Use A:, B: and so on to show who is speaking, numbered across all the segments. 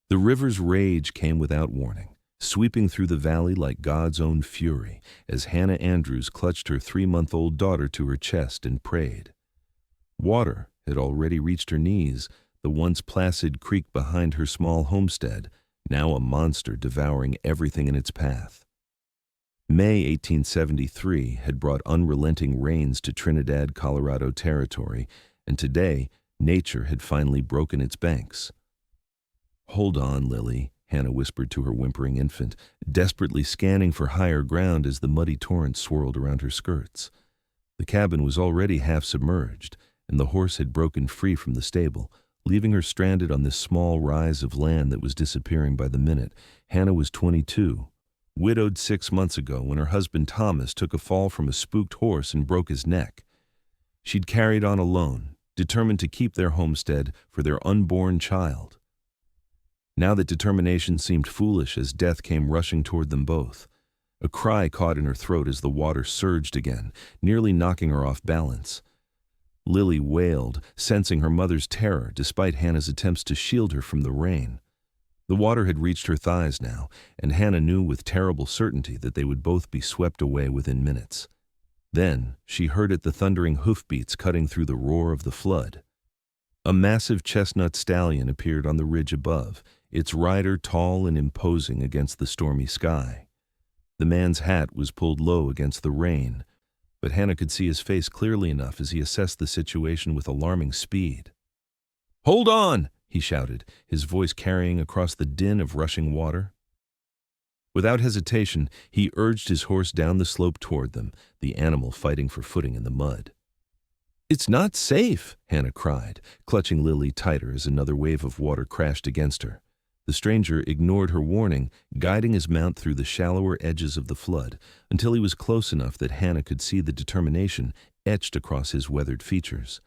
A: The river's rage came without warning, sweeping through the valley like God's own fury as Hannah Andrews clutched her 3-month-old daughter to her chest and prayed. Water had already reached her knees, the once placid creek behind her small homestead, now a monster devouring everything in its path. May 1873 had brought unrelenting rains to Trinidad, Colorado territory, and today nature had finally broken its banks. "Hold on, Lily," Hannah whispered to her whimpering infant, desperately scanning for higher ground as the muddy torrent swirled around her skirts. The cabin was already half submerged, and the horse had broken free from the stable, leaving her stranded on this small rise of land that was disappearing by the minute. Hannah was 22, widowed 6 months ago when her husband Thomas took a fall from a spooked horse and broke his neck. She'd carried on alone, determined to keep their homestead for their unborn child. Now that determination seemed foolish as death came rushing toward them both. A cry caught in her throat as the water surged again, nearly knocking her off balance. Lily wailed, sensing her mother's terror despite Hannah's attempts to shield her from the rain. The water had reached her thighs now, and Hannah knew with terrible certainty that they would both be swept away within minutes. Then she heard the thundering hoofbeats cutting through the roar of the flood. A massive chestnut stallion appeared on the ridge above, its rider tall and imposing against the stormy sky. The man's hat was pulled low against the rain, but Hannah could see his face clearly enough as he assessed the situation with alarming speed. "Hold on!" he shouted, his voice carrying across the din of rushing water. Without hesitation, he urged his horse down the slope toward them, the animal fighting for footing in the mud. "It's not safe," Hannah cried, clutching Lily tighter as another wave of water crashed against her. The stranger ignored her warning, guiding his mount through the shallower edges of the flood until he was close enough that Hannah could see the determination etched across his weathered features.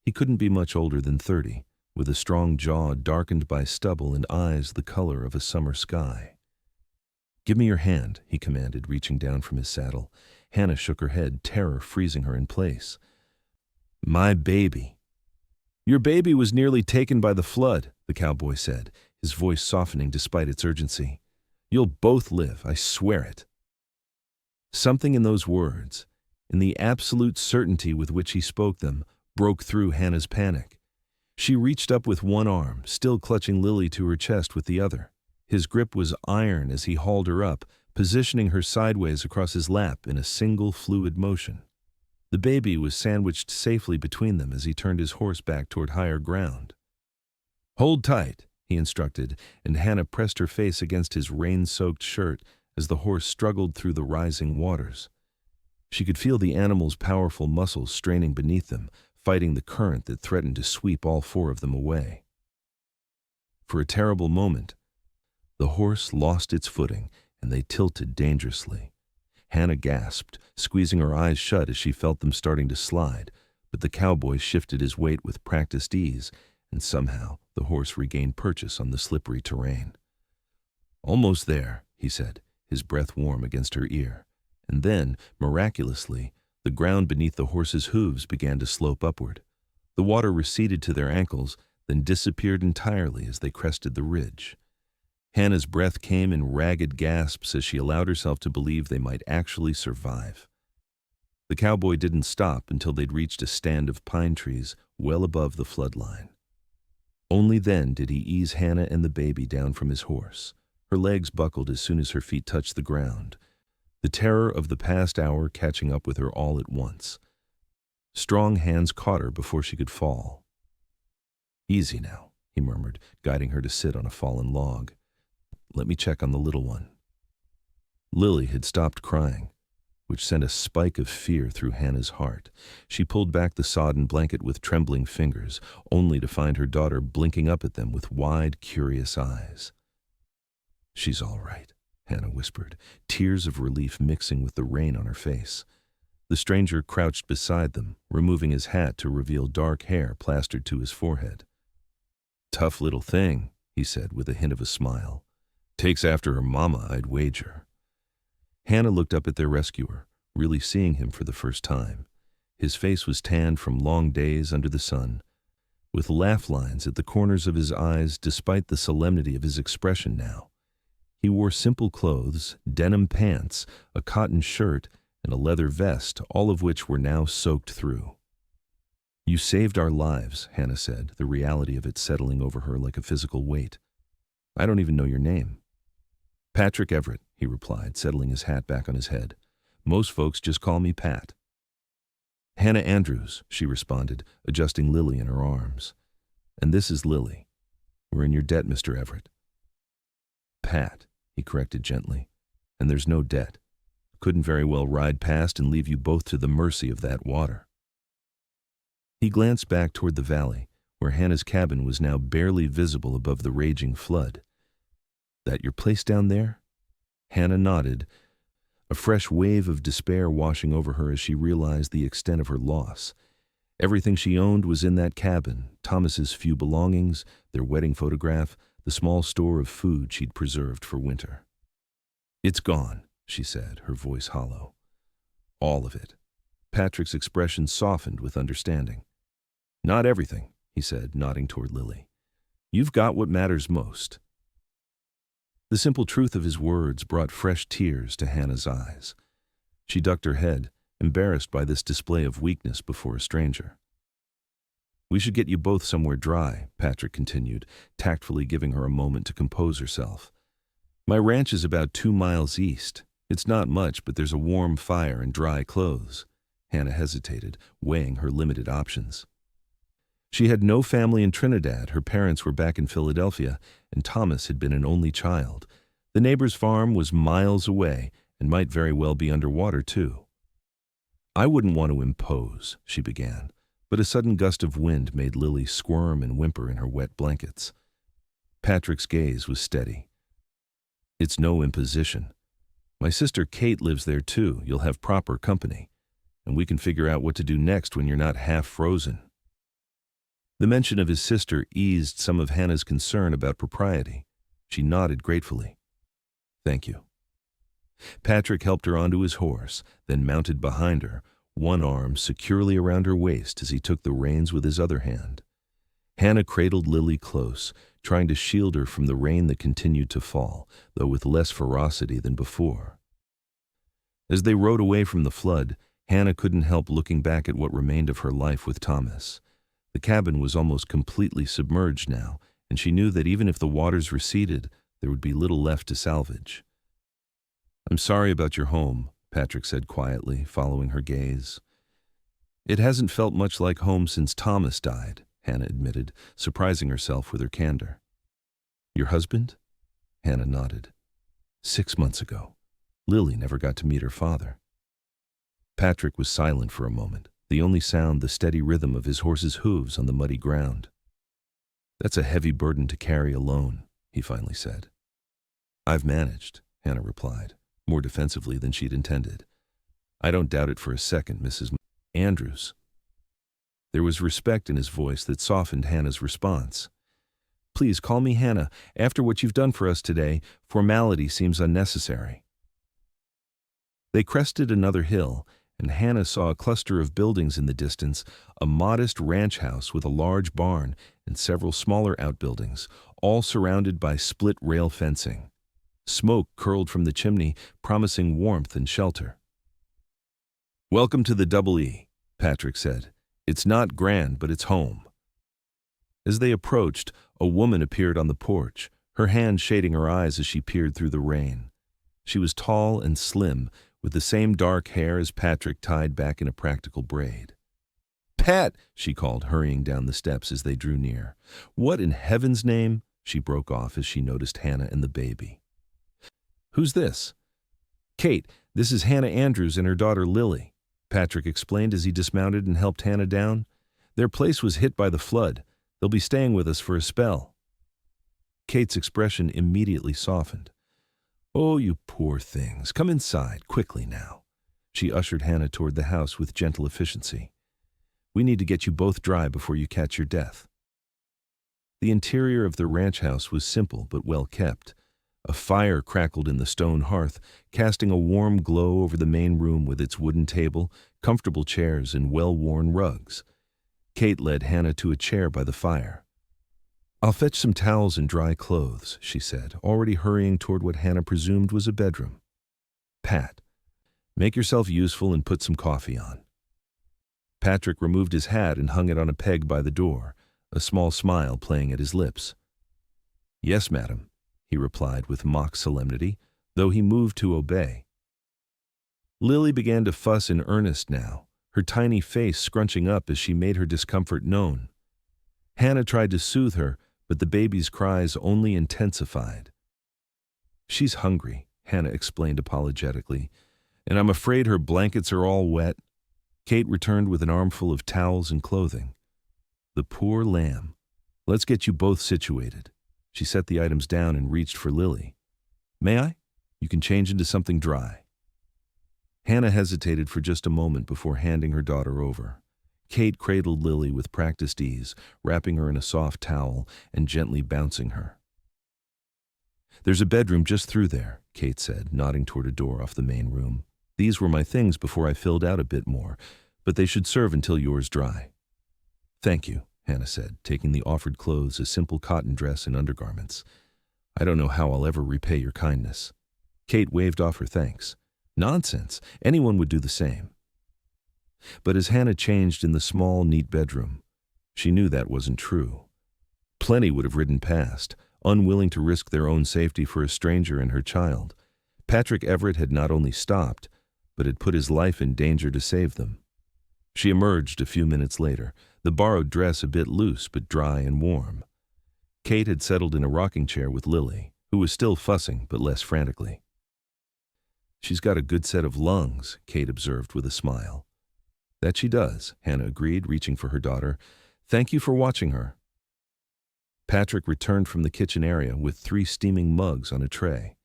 A: He couldn't be much older than 30, with a strong jaw darkened by stubble and eyes the color of a summer sky. "Give me your hand," he commanded, reaching down from his saddle. Hannah shook her head, terror freezing her in place. "My baby." "Your baby was nearly taken by the flood," the cowboy said, his voice softening despite its urgency. "You'll both live, I swear it." Something in those words, in the absolute certainty with which he spoke them, broke through Hannah's panic. She reached up with one arm, still clutching Lily to her chest with the other. His grip was iron as he hauled her up, positioning her sideways across his lap in a single fluid motion. The baby was sandwiched safely between them as he turned his horse back toward higher ground. "Hold tight," he instructed, and Hannah pressed her face against his rain-soaked shirt as the horse struggled through the rising waters. She could feel the animal's powerful muscles straining beneath them, fighting the current that threatened to sweep all 4 of them away. For a terrible moment, the horse lost its footing, and they tilted dangerously. Hannah gasped, squeezing her eyes shut as she felt them starting to slide, but the cowboy shifted his weight with practiced ease, and somehow the horse regained purchase on the slippery terrain. "Almost there," he said, his breath warm against her ear. And then, miraculously, the ground beneath the horse's hooves began to slope upward. The water receded to their ankles, then disappeared entirely as they crested the ridge. Hannah's breath came in ragged gasps as she allowed herself to believe they might actually survive. The cowboy didn't stop until they'd reached a stand of pine trees well above the flood line. Only then did he ease Hannah and the baby down from his horse. Her legs buckled as soon as her feet touched the ground, the terror of the past hour catching up with her all at once. Strong hands caught her before she could fall. "Easy now," he murmured, guiding her to sit on a fallen log. "Let me check on the little one." Lily had stopped crying, which sent a spike of fear through Hannah's heart. She pulled back the sodden blanket with trembling fingers, only to find her daughter blinking up at them with wide, curious eyes. "She's all right," Hannah whispered, tears of relief mixing with the rain on her face. The stranger crouched beside them, removing his hat to reveal dark hair plastered to his forehead. "Tough little thing," he said with a hint of a smile. "Takes after her mama, I'd wager." Hannah looked up at their rescuer, really seeing him for the first time. His face was tanned from long days under the sun, with laugh lines at the corners of his eyes despite the solemnity of his expression now. He wore simple clothes, denim pants, a cotton shirt, and a leather vest, all of which were now soaked through. "You saved our lives," Hannah said, the reality of it settling over her like a physical weight. "I don't even know your name." "Patrick Everett," he replied, settling his hat back on his head. "Most folks just call me Pat." "Hannah Andrews," she responded, adjusting Lily in her arms. "And this is Lily. We're in your debt, Mr. Everett." "Pat," he corrected gently, "and there's no debt. Couldn't very well ride past and leave you both to the mercy of that water." He glanced back toward the valley, where Hannah's cabin was now barely visible above the raging flood. "That your place down there?" Hannah nodded, a fresh wave of despair washing over her as she realized the extent of her loss. Everything she owned was in that cabin, Thomas's few belongings, their wedding photograph, the small store of food she'd preserved for winter. "It's gone," she said, her voice hollow. "All of it." Patrick's expression softened with understanding. "Not everything," he said, nodding toward Lily. "You've got what matters most." The simple truth of his words brought fresh tears to Hannah's eyes. She ducked her head, embarrassed by this display of weakness before a stranger. "We should get you both somewhere dry," Patrick continued, tactfully giving her a moment to compose herself. "My ranch is about 2 miles east. It's not much, but there's a warm fire and dry clothes." Hannah hesitated, weighing her limited options. She had no family in Trinidad, her parents were back in Philadelphia, and Thomas had been an only child. The neighbor's farm was miles away and might very well be underwater, too. "I wouldn't want to impose," she began, but a sudden gust of wind made Lily squirm and whimper in her wet blankets. Patrick's gaze was steady. "It's no imposition. My sister Kate lives there, too. You'll have proper company, and we can figure out what to do next when you're not half frozen." The mention of his sister eased some of Hannah's concern about propriety. She nodded gratefully. "Thank you." Patrick helped her onto his horse, then mounted behind her, one arm securely around her waist as he took the reins with his other hand. Hannah cradled Lily close, trying to shield her from the rain that continued to fall, though with less ferocity than before. As they rode away from the flood, Hannah couldn't help looking back at what remained of her life with Thomas. The cabin was almost completely submerged now, and she knew that even if the waters receded, there would be little left to salvage. "I'm sorry about your home," Patrick said quietly, following her gaze. "It hasn't felt much like home since Thomas died," Hannah admitted, surprising herself with her candor. "Your husband?" Hannah nodded. 6 months ago. Lily never got to meet her father." Patrick was silent for a moment, the only sound the steady rhythm of his horse's hooves on the muddy ground. "That's a heavy burden to carry alone," he finally said. "I've managed," Hannah replied, more defensively than she'd intended. "I don't doubt it for a second, Mrs. Andrews." There was respect in his voice that softened Hannah's response. "Please call me Hannah. After what you've done for us today, formality seems unnecessary." They crested another hill, and Hannah saw a cluster of buildings in the distance, a modest ranch house with a large barn and several smaller outbuildings, all surrounded by split rail fencing. Smoke curled from the chimney, promising warmth and shelter. "Welcome to the Double E," Patrick said. "It's not grand, but it's home." As they approached, a woman appeared on the porch, her hand shading her eyes as she peered through the rain. She was tall and slim, with the same dark hair as Patrick tied back in a practical braid. "Pat!" she called, hurrying down the steps as they drew near. "What in heaven's name?" she broke off as she noticed Hannah and the baby. "Who's this?" "Kate, this is Hannah Andrews and her daughter Lily," Patrick explained as he dismounted and helped Hannah down. "Their place was hit by the flood. They'll be staying with us for a spell." Kate's expression immediately softened. "Oh, you poor things. Come inside, quickly now." She ushered Hannah toward the house with gentle efficiency. "We need to get you both dry before you catch your death." The interior of the ranch house was simple but well kept. A fire crackled in the stone hearth, casting a warm glow over the main room with its wooden table, comfortable chairs, and well-worn rugs. Kate led Hannah to a chair by the fire. "I'll fetch some towels and dry clothes," she said, already hurrying toward what Hannah presumed was a bedroom. "Pat, make yourself useful and put some coffee on." Patrick removed his hat and hung it on a peg by the door, a small smile playing at his lips. "Yes, madam," he replied with mock solemnity, though he moved to obey. Lily began to fuss in earnest now, her tiny face scrunching up as she made her discomfort known. Hannah tried to soothe her, but the baby's cries only intensified. "She's hungry," Hannah explained apologetically, "and I'm afraid her blankets are all wet." Kate returned with an armful of towels and clothing. "The poor lamb. Let's get you both situated." She set the items down and reached for Lily. "May I? You can change into something dry." Hannah hesitated for just a moment before handing her daughter over. Kate cradled Lily with practiced ease, wrapping her in a soft towel and gently bouncing her. "There's a bedroom just through there," Kate said, nodding toward a door off the main room. "These were my things before I filled out a bit more, but they should serve until yours dry." "Thank you," Hannah said, taking the offered clothes, a simple cotton dress and undergarments. "I don't know how I'll ever repay your kindness." Kate waved off her thanks. "Nonsense. Anyone would do the same." But as Hannah changed in the small, neat bedroom, she knew that wasn't true. Plenty would have ridden past, unwilling to risk their own safety for a stranger and her child. Patrick Everett had not only stopped, but had put his life in danger to save them. She emerged a few minutes later, the borrowed dress a bit loose but dry and warm. Kate had settled in a rocking chair with Lily, who was still fussing but less frantically. "She's got a good set of lungs," Kate observed with a smile. "That she does," Hannah agreed, reaching for her daughter. "Thank you for watching her." Patrick returned from the kitchen area with 3 steaming mugs on a tray.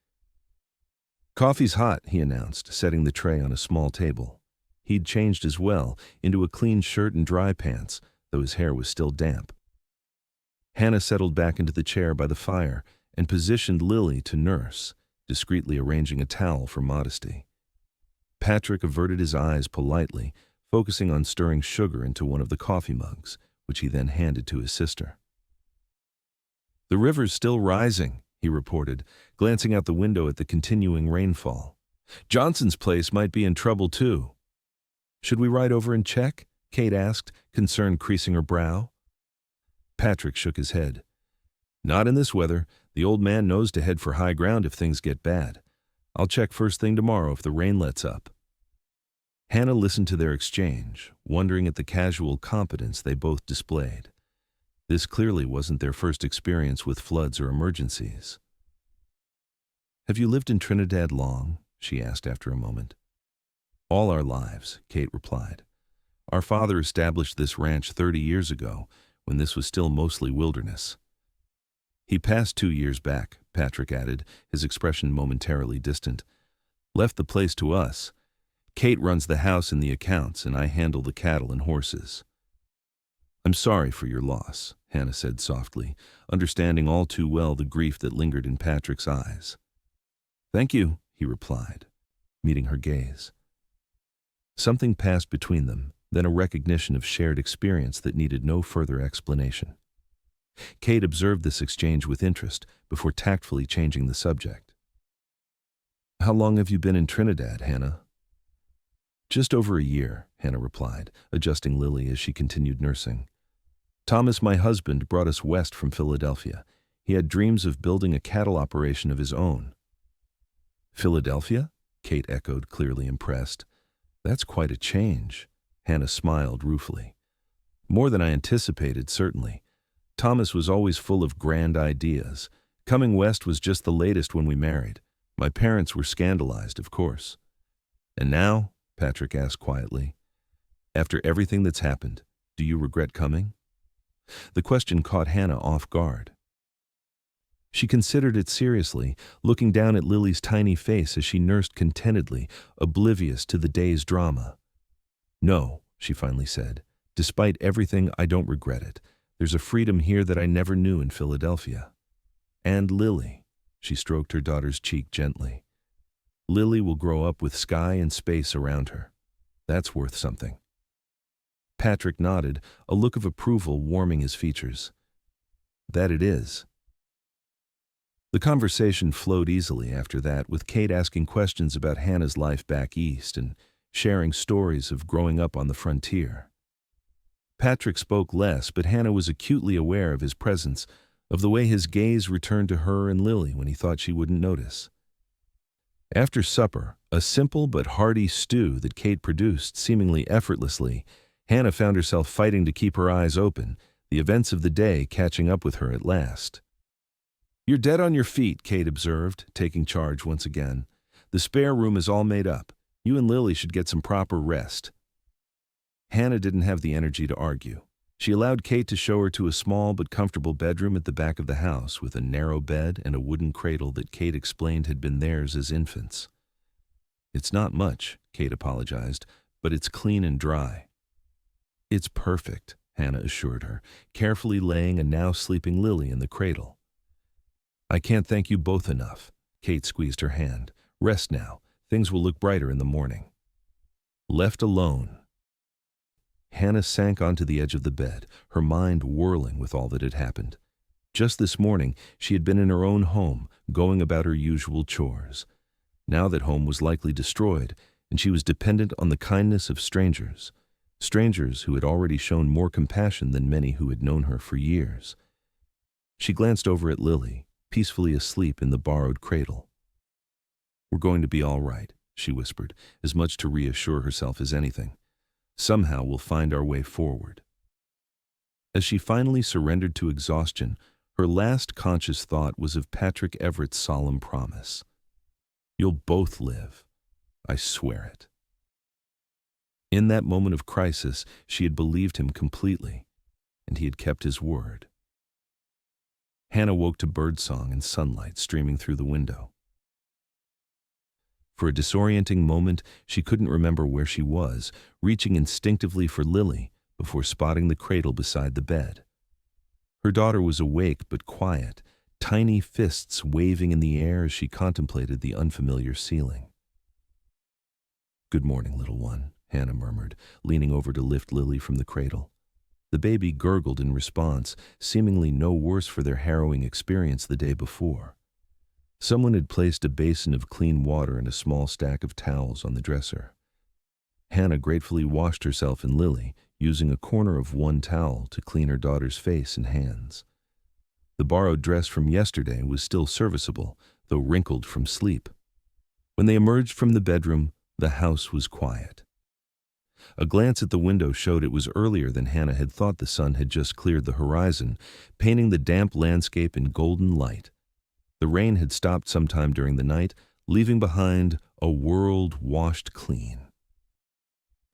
A: "Coffee's hot," he announced, setting the tray on a small table. He'd changed as well, into a clean shirt and dry pants, though his hair was still damp. Hannah settled back into the chair by the fire and positioned Lily to nurse, discreetly arranging a towel for modesty. Patrick averted his eyes politely, focusing on stirring sugar into one of the coffee mugs, which he then handed to his sister. "The river's still rising," he reported, glancing out the window at the continuing rainfall. "Johnson's place might be in trouble too." "Should we ride over and check?" Kate asked, concern creasing her brow. Patrick shook his head. "Not in this weather. The old man knows to head for high ground if things get bad. I'll check first thing tomorrow if the rain lets up." Hannah listened to their exchange, wondering at the casual competence they both displayed. This clearly wasn't their first experience with floods or emergencies. "Have you lived in Trinidad long?" she asked after a moment. "All our lives," Kate replied. "Our father established this ranch 30 years ago, when this was still mostly wilderness." "He passed 2 years back," Patrick added, his expression momentarily distant. "Left the place to us. Kate runs the house and the accounts, and I handle the cattle and horses." "I'm sorry for your loss," Hannah said softly, understanding all too well the grief that lingered in Patrick's eyes. "Thank you," he replied, meeting her gaze. Something passed between them, then a recognition of shared experience that needed no further explanation. Kate observed this exchange with interest before tactfully changing the subject. "How long have you been in Trinidad, Hannah?" "Just over a year," Hannah replied, adjusting Lily as she continued nursing. "Thomas, my husband, brought us west from Philadelphia. He had dreams of building a cattle operation of his own." "Philadelphia?" Kate echoed, clearly impressed. "That's quite a change." Hannah smiled ruefully. "More than I anticipated, certainly. Thomas was always full of grand ideas. Coming west was just the latest when we married. My parents were scandalized, of course." "And now?" Patrick asked quietly. "After everything that's happened, do you regret coming?" The question caught Hannah off guard. She considered it seriously, looking down at Lily's tiny face as she nursed contentedly, oblivious to the day's drama. "No," she finally said. "Despite everything, I don't regret it. There's a freedom here that I never knew in Philadelphia. And Lily," she stroked her daughter's cheek gently. "Lily will grow up with sky and space around her. That's worth something." Patrick nodded, a look of approval warming his features. That it is. The conversation flowed easily after that, with Kate asking questions about Hannah's life back east and sharing stories of growing up on the frontier. Patrick spoke less, but Hannah was acutely aware of his presence, of the way his gaze returned to her and Lily when he thought she wouldn't notice. After supper, a simple but hearty stew that Kate produced seemingly effortlessly, Hannah found herself fighting to keep her eyes open, the events of the day catching up with her at last. "You're dead on your feet," Kate observed, taking charge once again. "The spare room is all made up. You and Lily should get some proper rest." Hannah didn't have the energy to argue. She allowed Kate to show her to a small but comfortable bedroom at the back of the house with a narrow bed and a wooden cradle that Kate explained had been theirs as infants. "It's not much," Kate apologized, "but it's clean and dry." "It's perfect," Hannah assured her, carefully laying a now sleeping Lily in the cradle. "I can't thank you both enough." Kate squeezed her hand. "Rest now. Things will look brighter in the morning." Left alone, Hannah sank onto the edge of the bed, her mind whirling with all that had happened. Just this morning, she had been in her own home, going about her usual chores. Now that home was likely destroyed, and she was dependent on the kindness of strangers who had already shown more compassion than many who had known her for years. She glanced over at Lily, peacefully asleep in the borrowed cradle. "We're going to be all right," she whispered, as much to reassure herself as anything. "Somehow we'll find our way forward." As she finally surrendered to exhaustion, her last conscious thought was of Patrick Everett's solemn promise. "You'll both live. I swear it." In that moment of crisis, she had believed him completely, and he had kept his word. Hannah woke to birdsong and sunlight streaming through the window. For a disorienting moment, she couldn't remember where she was, reaching instinctively for Lily before spotting the cradle beside the bed. Her daughter was awake but quiet, tiny fists waving in the air as she contemplated the unfamiliar ceiling. "Good morning, little one," Hannah murmured, leaning over to lift Lily from the cradle. The baby gurgled in response, seemingly no worse for their harrowing experience the day before. Someone had placed a basin of clean water and a small stack of towels on the dresser. Hannah gratefully washed herself and Lily, using a corner of one towel to clean her daughter's face and hands. The borrowed dress from yesterday was still serviceable, though wrinkled from sleep. When they emerged from the bedroom, the house was quiet. A glance at the window showed it was earlier than Hannah had thought. The sun had just cleared the horizon, painting the damp landscape in golden light. The rain had stopped sometime during the night, leaving behind a world washed clean.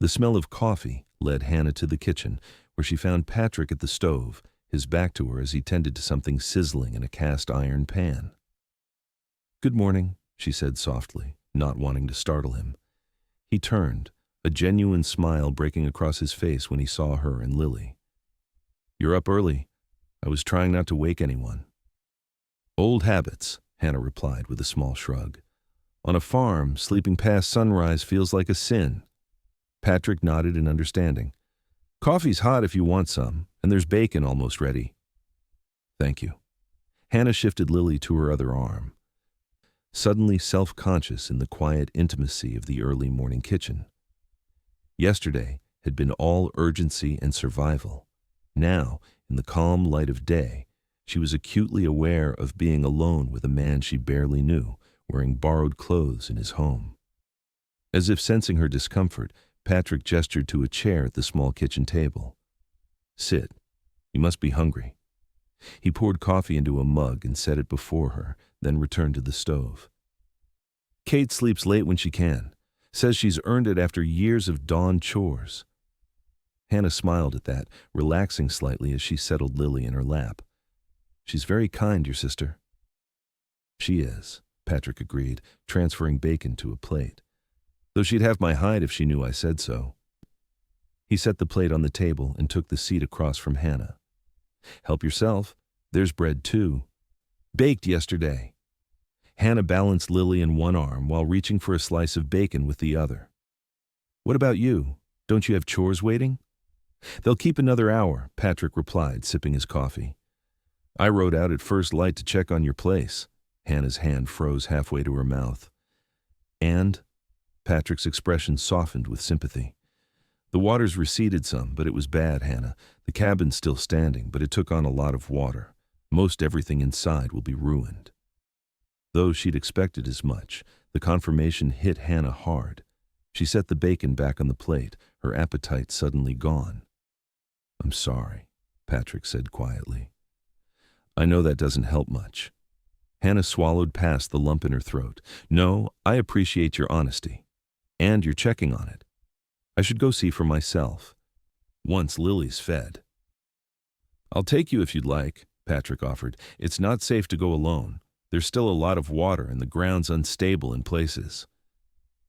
A: The smell of coffee led Hannah to the kitchen, where she found Patrick at the stove, his back to her as he tended to something sizzling in a cast-iron pan. "Good morning," she said softly, not wanting to startle him. He turned, a genuine smile breaking across his face when he saw her and Lily. "You're up early. I was trying not to wake anyone." "Old habits," Hannah replied with a small shrug. "On a farm, sleeping past sunrise feels like a sin." Patrick nodded in understanding. "Coffee's hot if you want some, and there's bacon almost ready." "Thank you." Hannah shifted Lily to her other arm, suddenly self-conscious in the quiet intimacy of the early morning kitchen. Yesterday had been all urgency and survival. Now, in the calm light of day, she was acutely aware of being alone with a man she barely knew, wearing borrowed clothes in his home. As if sensing her discomfort, Patrick gestured to a chair at the small kitchen table. "Sit. You must be hungry." He poured coffee into a mug and set it before her, then returned to the stove. "Kate sleeps late when she can. Says she's earned it after years of dawn chores." Hannah smiled at that, relaxing slightly as she settled Lily in her lap. "She's very kind, your sister." "She is," Patrick agreed, transferring bacon to a plate. "Though she'd have my hide if she knew I said so." He set the plate on the table and took the seat across from Hannah. "Help yourself. There's bread too. Baked yesterday." Hannah balanced Lily in one arm while reaching for a slice of bacon with the other. "What about you? Don't you have chores waiting?" "They'll keep another hour," Patrick replied, sipping his coffee. "I rode out at first light to check on your place." Hannah's hand froze halfway to her mouth. "And?" Patrick's expression softened with sympathy. "The waters receded some, but it was bad, Hannah. The cabin's still standing, but it took on a lot of water. Most everything inside will be ruined." Though she'd expected as much, the confirmation hit Hannah hard. She set the bacon back on the plate, her appetite suddenly gone. "I'm sorry," Patrick said quietly. "I know that doesn't help much." Hannah swallowed past the lump in her throat. "No, I appreciate your honesty. And you're checking on it. I should go see for myself. Once Lily's fed." "I'll take you if you'd like," Patrick offered. "It's not safe to go alone. There's still a lot of water and the ground's unstable in places."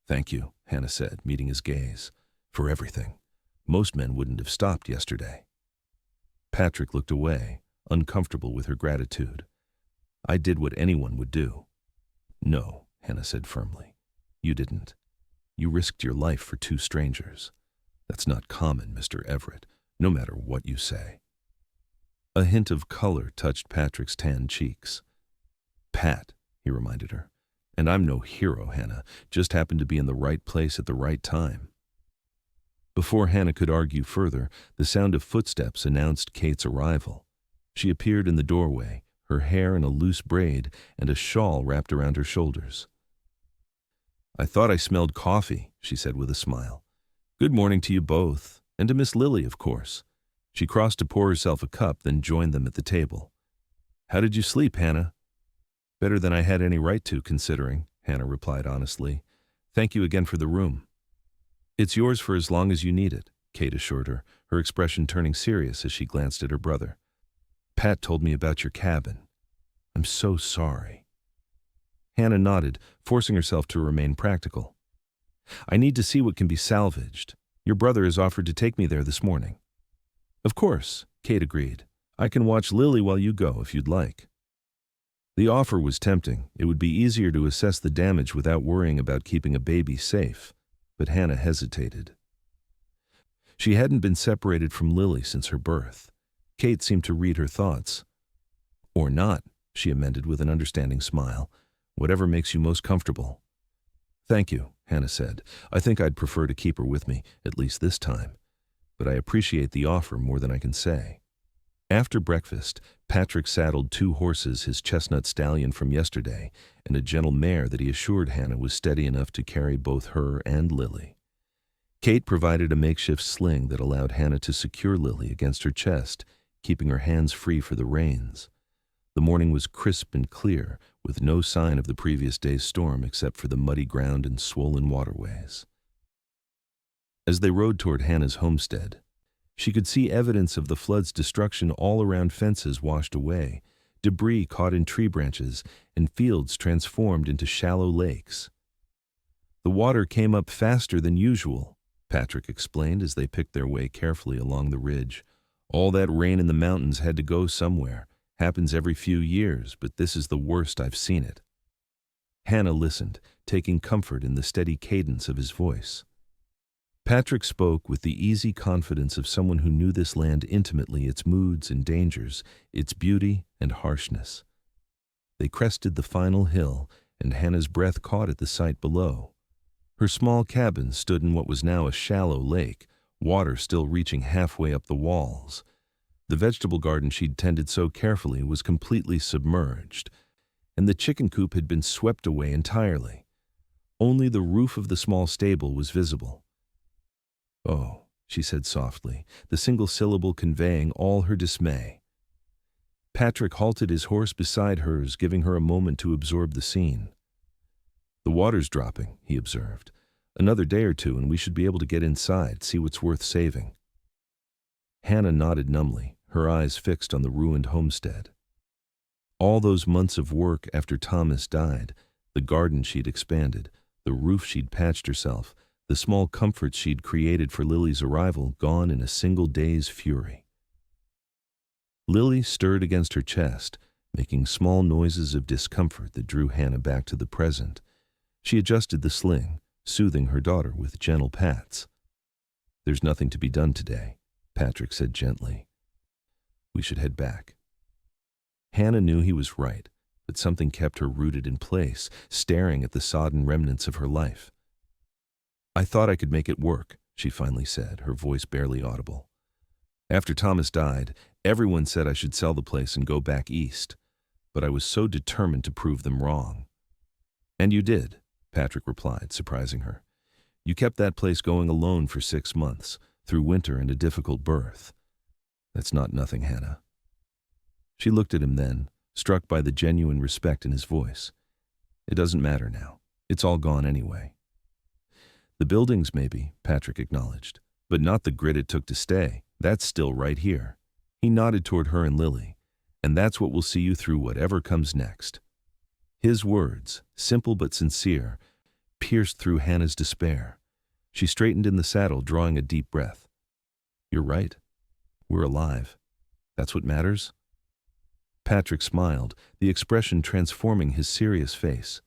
A: "Thank you," Hannah said, meeting his gaze. "For everything. Most men wouldn't have stopped yesterday." Patrick looked away, uncomfortable with her gratitude. "I did what anyone would do." "No," Hannah said firmly. "You didn't. You risked your life for two strangers. That's not common, Mr. Everett, no matter what you say." A hint of color touched Patrick's tanned cheeks. "Pat," he reminded her. "And I'm no hero, Hannah, just happened to be in the right place at the right time." Before Hannah could argue further, the sound of footsteps announced Kate's arrival. She appeared in the doorway, her hair in a loose braid and a shawl wrapped around her shoulders. "I thought I smelled coffee," she said with a smile. "Good morning to you both, and to Miss Lily, of course." She crossed to pour herself a cup, then joined them at the table. "How did you sleep, Hannah?" "Better than I had any right to, considering," Hannah replied honestly. "Thank you again for the room." "It's yours for as long as you need it," Kate assured her, her expression turning serious as she glanced at her brother. "Pat told me about your cabin. I'm so sorry." Hannah nodded, forcing herself to remain practical. "I need to see what can be salvaged. Your brother has offered to take me there this morning." "Of course," Kate agreed. "I can watch Lily while you go if you'd like." The offer was tempting. It would be easier to assess the damage without worrying about keeping a baby safe, but Hannah hesitated. She hadn't been separated from Lily since her birth. Kate seemed to read her thoughts. "Or not," she amended with an understanding smile. "Whatever makes you most comfortable." "Thank you," Hannah said. "I think I'd prefer to keep her with me, at least this time. But I appreciate the offer more than I can say." After breakfast, Patrick saddled 2 horses, his chestnut stallion from yesterday, and a gentle mare that he assured Hannah was steady enough to carry both her and Lily. Kate provided a makeshift sling that allowed Hannah to secure Lily against her chest, keeping her hands free for the reins. The morning was crisp and clear, with no sign of the previous day's storm except for the muddy ground and swollen waterways. As they rode toward Hannah's homestead, she could see evidence of the flood's destruction all around, fences washed away, debris caught in tree branches, and fields transformed into shallow lakes. "The water came up faster than usual," Patrick explained as they picked their way carefully along the ridge. "All that rain in the mountains had to go somewhere. Happens every few years, but this is the worst I've seen it." Hannah listened, taking comfort in the steady cadence of his voice. Patrick spoke with the easy confidence of someone who knew this land intimately, its moods and dangers, its beauty and harshness. They crested the final hill, and Hannah's breath caught at the sight below. Her small cabin stood in what was now a shallow lake, water still reaching halfway up the walls. The vegetable garden she'd tended so carefully was completely submerged, and the chicken coop had been swept away entirely. Only the roof of the small stable was visible. "Oh," she said softly, the single syllable conveying all her dismay. Patrick halted his horse beside hers, giving her a moment to absorb the scene. "The water's dropping," he observed. "Another day or two and we should be able to get inside, see what's worth saving." Hannah nodded numbly, her eyes fixed on the ruined homestead. All those months of work after Thomas died, the garden she'd expanded, the roof she'd patched herself, the small comforts she'd created for Lily's arrival, gone in a single day's fury. Lily stirred against her chest, making small noises of discomfort that drew Hannah back to the present. She adjusted the sling, soothing her daughter with gentle pats. "There's nothing to be done today," Patrick said gently. We should head back. Hannah knew he was right, but something kept her rooted in place, staring at the sodden remnants of her life. I thought I could make it work, she finally said, her voice barely audible. After Thomas died, everyone said I should sell the place and go back east, but I was so determined to prove them wrong. And you did, Patrick replied, surprising her. You kept that place going alone for 6 months, through winter and a difficult birth. That's not nothing, Hannah. She looked at him then, struck by the genuine respect in his voice. It doesn't matter now. It's all gone anyway. The buildings, maybe, Patrick acknowledged, but not the grit it took to stay. That's still right here. He nodded toward her and Lily. And that's what will see you through whatever comes next. His words, simple but sincere, pierced through Hannah's despair. She straightened in the saddle, drawing a deep breath. You're right. We're alive. That's what matters? Patrick smiled, the expression transforming his serious face.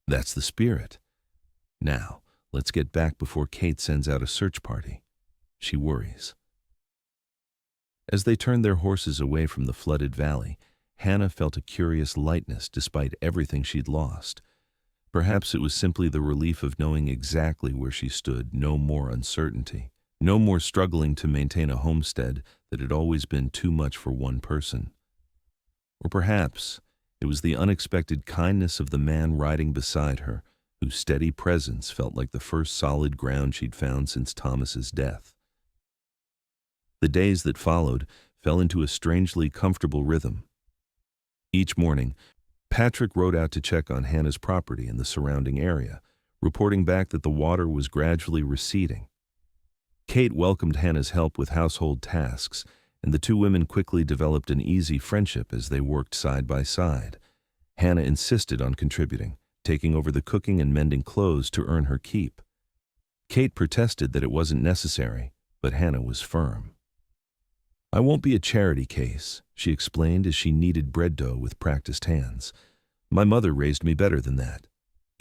A: That's the spirit. Now, let's get back before Kate sends out a search party. She worries. As they turned their horses away from the flooded valley, Hannah felt a curious lightness despite everything she'd lost. Perhaps it was simply the relief of knowing exactly where she stood, no more uncertainty, no more struggling to maintain a homestead that had always been too much for one person. Or perhaps it was the unexpected kindness of the man riding beside her, whose steady presence felt like the first solid ground she'd found since Thomas's death. The days that followed fell into a strangely comfortable rhythm. Each morning, Patrick rode out to check on Hannah's property and the surrounding area, reporting back that the water was gradually receding. Kate welcomed Hannah's help with household tasks, and the two women quickly developed an easy friendship as they worked side by side. Hannah insisted on contributing, taking over the cooking and mending clothes to earn her keep. Kate protested that it wasn't necessary, but Hannah was firm. I won't be a charity case, she explained as she kneaded bread dough with practiced hands. My mother raised me better than that.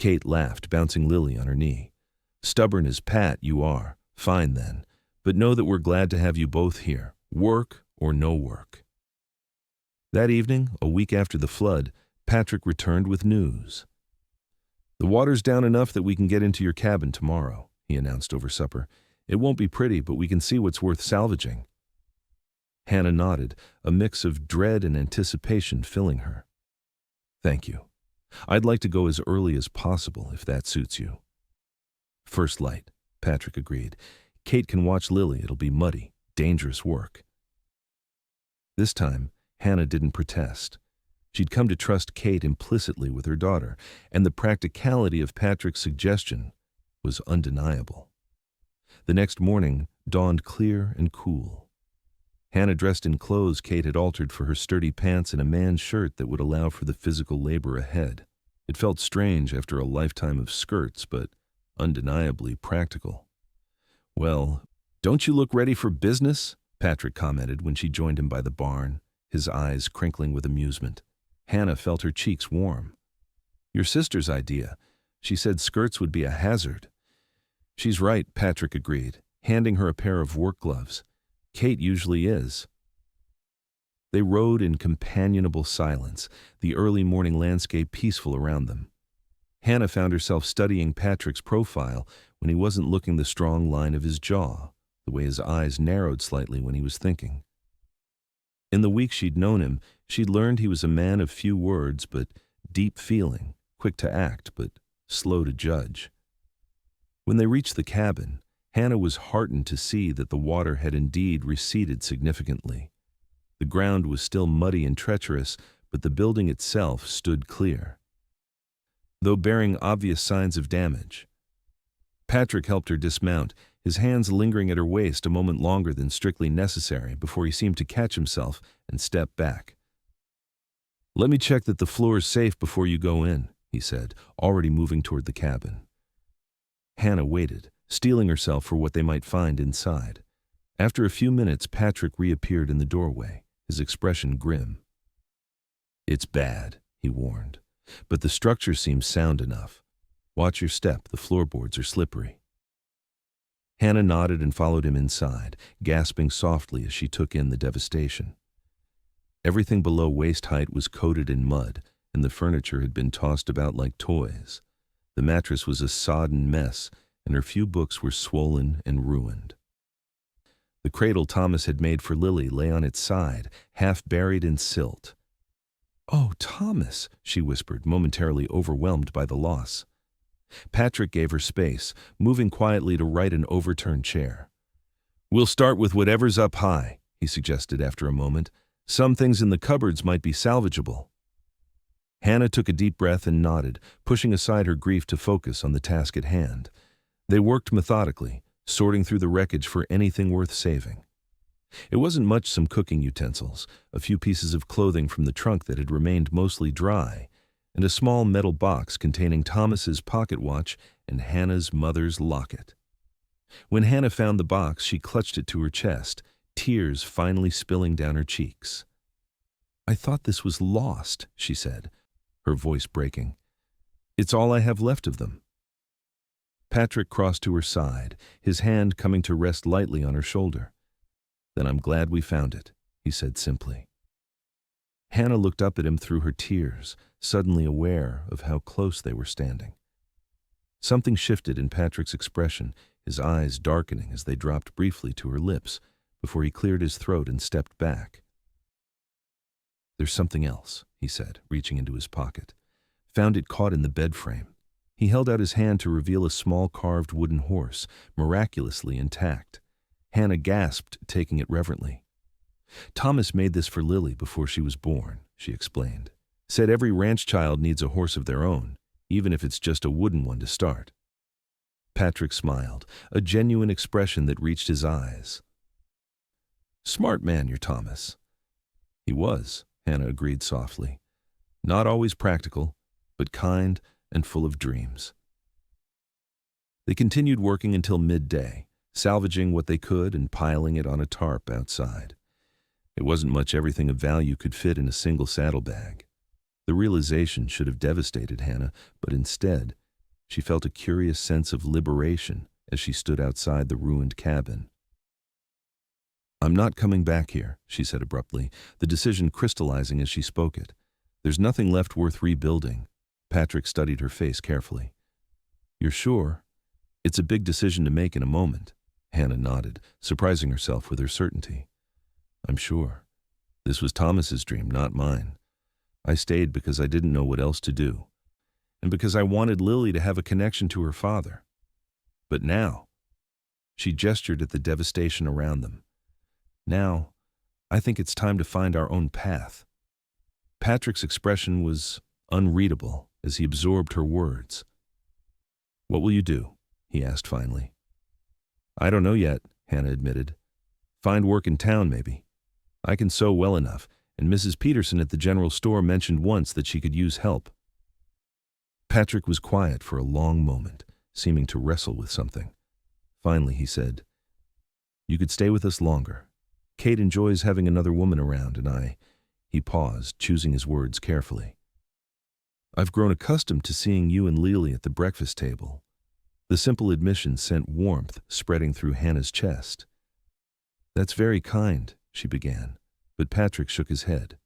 A: Kate laughed, bouncing Lily on her knee. Stubborn as Pat, you are. Fine then. But know that we're glad to have you both here, work or no work. That evening, a week after the flood, Patrick returned with news. The water's down enough that we can get into your cabin tomorrow, he announced over supper. It won't be pretty, but we can see what's worth salvaging. Hannah nodded, a mix of dread and anticipation filling her. Thank you. I'd like to go as early as possible, if that suits you. First light, Patrick agreed. Kate can watch Lily. It'll be muddy, dangerous work. This time, Hannah didn't protest. She'd come to trust Kate implicitly with her daughter, and the practicality of Patrick's suggestion was undeniable. The next morning dawned clear and cool. Hannah dressed in clothes Kate had altered for her sturdy pants and a man's shirt that would allow for the physical labor ahead. It felt strange after a lifetime of skirts, but undeniably practical. Well, don't you look ready for business? Patrick commented when she joined him by the barn, his eyes crinkling with amusement. Hannah felt her cheeks warm. Your sister's idea. She said skirts would be a hazard. She's right, Patrick agreed, handing her a pair of work gloves. Kate usually is. They rode in companionable silence, the early morning landscape peaceful around them. Hannah found herself studying Patrick's profile when he wasn't looking, the strong line of his jaw, the way his eyes narrowed slightly when he was thinking. In the weeks she'd known him, she'd learned he was a man of few words but deep feeling, quick to act but slow to judge. When they reached the cabin, Hannah was heartened to see that the water had indeed receded significantly. The ground was still muddy and treacherous, but the building itself stood clear, though bearing obvious signs of damage. Patrick helped her dismount, his hands lingering at her waist a moment longer than strictly necessary before he seemed to catch himself and step back. Let me check that the floor is safe before you go in, he said, already moving toward the cabin. Hannah waited, steeling herself for what they might find inside. After a few minutes, Patrick reappeared in the doorway, his expression grim. It's bad, he warned, but the structure seems sound enough. Watch your step, the floorboards are slippery. Hannah nodded and followed him inside, gasping softly as she took in the devastation. Everything below waist height was coated in mud, and the furniture had been tossed about like toys. The mattress was a sodden mess, and her few books were swollen and ruined. The cradle Thomas had made for Lily lay on its side, half buried in silt. "Oh, Thomas," she whispered, momentarily overwhelmed by the loss. Patrick gave her space, moving quietly to right an overturned chair. "We'll start with whatever's up high," he suggested after a moment. "Some things in the cupboards might be salvageable." Hannah took a deep breath and nodded, pushing aside her grief to focus on the task at hand. They worked methodically, sorting through the wreckage for anything worth saving. It wasn't much, some cooking utensils, a few pieces of clothing from the trunk that had remained mostly dry, and a small metal box containing Thomas's pocket watch and Hannah's mother's locket. When Hannah found the box, she clutched it to her chest, tears finally spilling down her cheeks. "I thought this was lost," she said, her voice breaking. "It's all I have left of them." Patrick crossed to her side, his hand coming to rest lightly on her shoulder. "Then I'm glad we found it," he said simply. Hannah looked up at him through her tears, suddenly aware of how close they were standing. Something shifted in Patrick's expression, his eyes darkening as they dropped briefly to her lips, before he cleared his throat and stepped back. "There's something else," he said, reaching into his pocket. Found it caught in the bed frame. He held out his hand to reveal a small carved wooden horse, miraculously intact. Hannah gasped, taking it reverently. "Thomas made this for Lily before she was born," she explained. "Said every ranch child needs a horse of their own, even if it's just a wooden one to start." Patrick smiled, a genuine expression that reached his eyes. "Smart man, your Thomas." "He was," Hannah agreed softly. "Not always practical, but kind and full of dreams." They continued working until midday, salvaging what they could and piling it on a tarp outside. It wasn't much everything of value could fit in a single saddlebag. The realization should have devastated Hannah, but instead, she felt a curious sense of liberation as she stood outside the ruined cabin. "I'm not coming back here," she said abruptly, the decision crystallizing as she spoke it. "There's nothing left worth rebuilding." Patrick studied her face carefully. "You're sure? It's a big decision to make in a moment." Hannah nodded, surprising herself with her certainty. "I'm sure. This was Thomas's dream, not mine. I stayed because I didn't know what else to do, and because I wanted Lily to have a connection to her father. But now," she gestured at the devastation around them, "now, I think it's time to find our own path." Patrick's expression was unreadable as he absorbed her words. "What will you do?" he asked finally. "I don't know yet," Hannah admitted. "Find work in town, maybe. I can sew well enough, and Mrs. Peterson at the general store mentioned once that she could use help." Patrick was quiet for a long moment, seeming to wrestle with something. Finally, he said, "You could stay with us longer. Kate enjoys having another woman around, and I—" He paused, choosing his words carefully. "I've grown accustomed to seeing you and Lily at the breakfast table." The simple admission sent warmth spreading through Hannah's chest. "That's very kind," she began, but Patrick shook his head.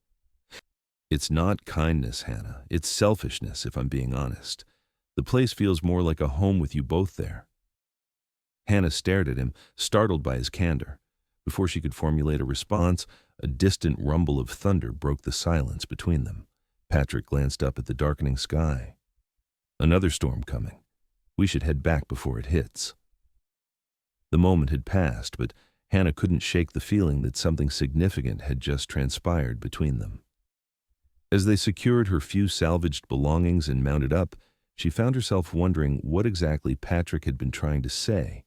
A: "It's not kindness, Hannah. It's selfishness, if I'm being honest. The place feels more like a home with you both there." Hannah stared at him, startled by his candor. Before she could formulate a response, a distant rumble of thunder broke the silence between them. Patrick glanced up at the darkening sky. "Another storm coming. We should head back before it hits." The moment had passed, but Hannah couldn't shake the feeling that something significant had just transpired between them. As they secured her few salvaged belongings and mounted up, she found herself wondering what exactly Patrick had been trying to say,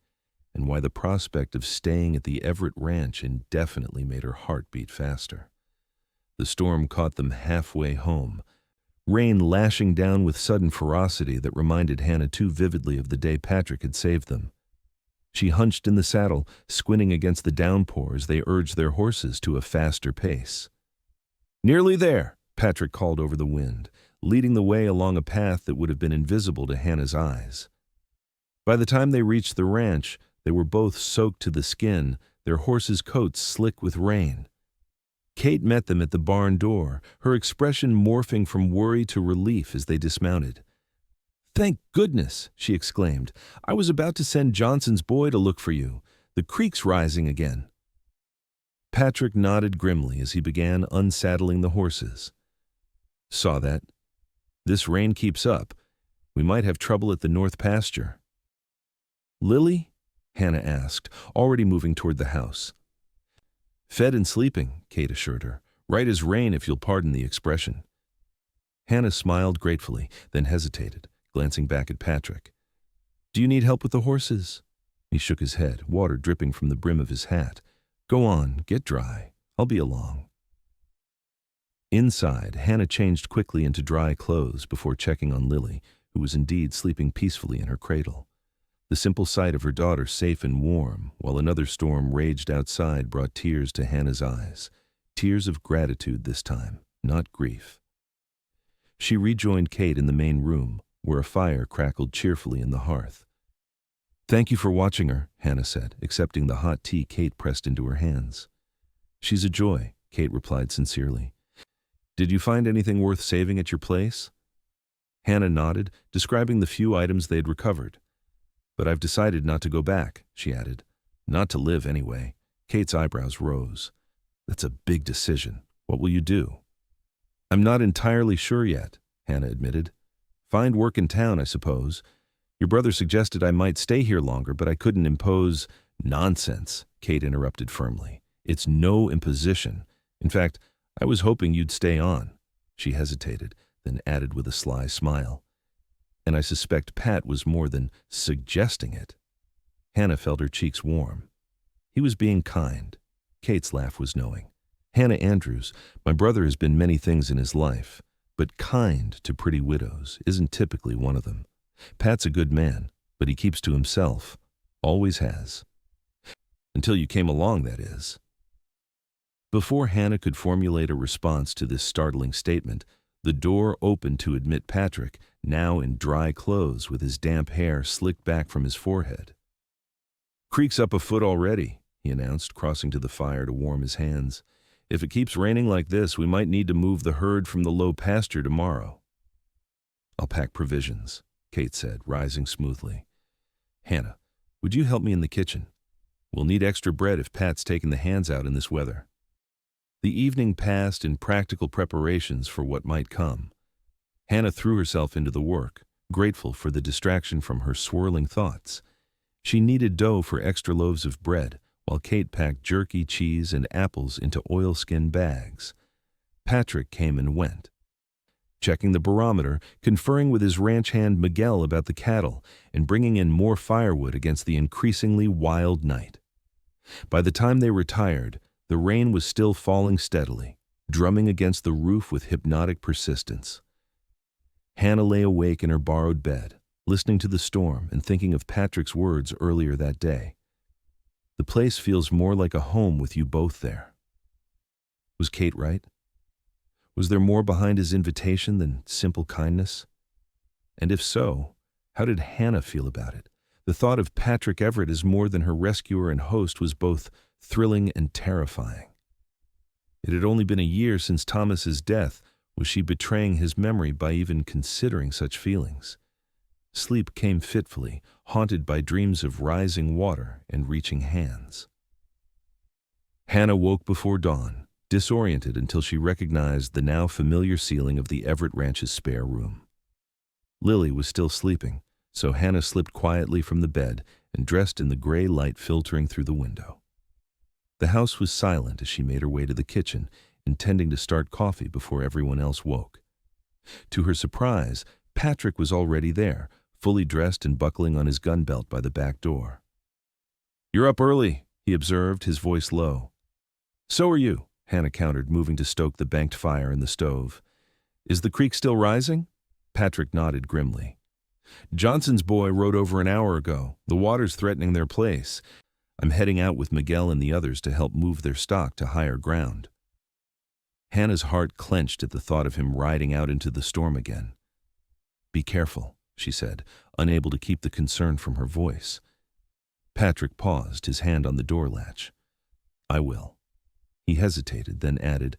A: and why the prospect of staying at the Everett ranch indefinitely made her heart beat faster. The storm caught them halfway home, rain lashing down with sudden ferocity that reminded Hannah too vividly of the day Patrick had saved them. She hunched in the saddle, squinting against the downpour as they urged their horses to a faster pace. "Nearly there," Patrick called over the wind, leading the way along a path that would have been invisible to Hannah's eyes. By the time they reached the ranch, They were both soaked to the skin, their horses' coats slick with rain. Kate met them at the barn door, her expression morphing from worry to relief as they dismounted. "Thank goodness," she exclaimed. "I was about to send Johnson's boy to look for you. The creek's rising again." Patrick nodded grimly as he began unsaddling the horses. "Saw that. This rain keeps up. We might have trouble at the north pasture." "Lily?" Hannah asked, already moving toward the house. "Fed and sleeping," Kate assured her. "Right as rain, if you'll pardon the expression." Hannah smiled gratefully, then hesitated, glancing back at Patrick. "Do you need help with the horses?" He shook his head, water dripping from the brim of his hat. "Go on, get dry. I'll be along." Inside, Hannah changed quickly into dry clothes before checking on Lily, who was indeed sleeping peacefully in her cradle. The simple sight of her daughter safe and warm, while another storm raged outside, brought tears to Hannah's eyes. Tears of gratitude this time, not grief. She rejoined Kate in the main room, where a fire crackled cheerfully in the hearth. "Thank you for watching her," Hannah said, accepting the hot tea Kate pressed into her hands. "She's a joy," Kate replied sincerely. "Did you find anything worth saving at your place?" Hannah nodded, describing the few items they had recovered. "But I've decided not to go back," she added. "Not to live, anyway." Kate's eyebrows rose. "That's a big decision. What will you do?" "I'm not entirely sure yet," Hannah admitted. "Find work in town, I suppose. Your brother suggested I might stay here longer, but I couldn't impose—" "Nonsense," Kate interrupted firmly. "It's no imposition. In fact, I was hoping you'd stay on." She hesitated, then added with a sly smile. "And I suspect Pat was more than suggesting it." Hannah felt her cheeks warm. He was being kind. Kate's laugh was knowing. "Hannah Andrews, my brother has been many things in his life, but kind to pretty widows isn't typically one of them. Pat's a good man, but he keeps to himself. Always has. Until you came along, that is." Before Hannah could formulate a response to this startling statement, the door opened to admit Patrick, now in dry clothes with his damp hair slicked back from his forehead. "Creek's up a foot already," he announced, crossing to the fire to warm his hands. "If it keeps raining like this, we might need to move the herd from the low pasture tomorrow." "I'll pack provisions," Kate said, rising smoothly. "Hannah, would you help me in the kitchen? We'll need extra bread if Pat's taking the hands out in this weather." The evening passed in practical preparations for what might come. Hannah threw herself into the work, grateful for the distraction from her swirling thoughts. She kneaded dough for extra loaves of bread, while Kate packed jerky, cheese, and apples into oilskin bags. Patrick came and went, checking the barometer, conferring with his ranch hand Miguel about the cattle, and bringing in more firewood against the increasingly wild night. By the time they retired, the rain was still falling steadily, drumming against the roof with hypnotic persistence. Hannah lay awake in her borrowed bed, listening to the storm and thinking of Patrick's words earlier that day. "The place feels more like a home with you both there." Was Kate right? Was there more behind his invitation than simple kindness? And if so, how did Hannah feel about it? The thought of Patrick Everett as more than her rescuer and host was both thrilling and terrifying. It had only been a year since Thomas's death. Was she betraying his memory by even considering such feelings? Sleep came fitfully, haunted by dreams of rising water and reaching hands. Hannah woke before dawn, disoriented until she recognized the now familiar ceiling of the Everett Ranch's spare room. Lily was still sleeping, so Hannah slipped quietly from the bed and dressed in the gray light filtering through the window. The house was silent as she made her way to the kitchen, intending to start coffee before everyone else woke. To her surprise, Patrick was already there, fully dressed and buckling on his gun belt by the back door. "You're up early," he observed, his voice low. "So are you," Hannah countered, moving to stoke the banked fire in the stove. "Is the creek still rising?" Patrick nodded grimly. "Johnson's boy rode over an hour ago. The water's threatening their place. I'm heading out with Miguel and the others to help move their stock to higher ground." Hannah's heart clenched at the thought of him riding out into the storm again. "Be careful," she said, unable to keep the concern from her voice. Patrick paused, his hand on the door latch. I will. He hesitated, then added,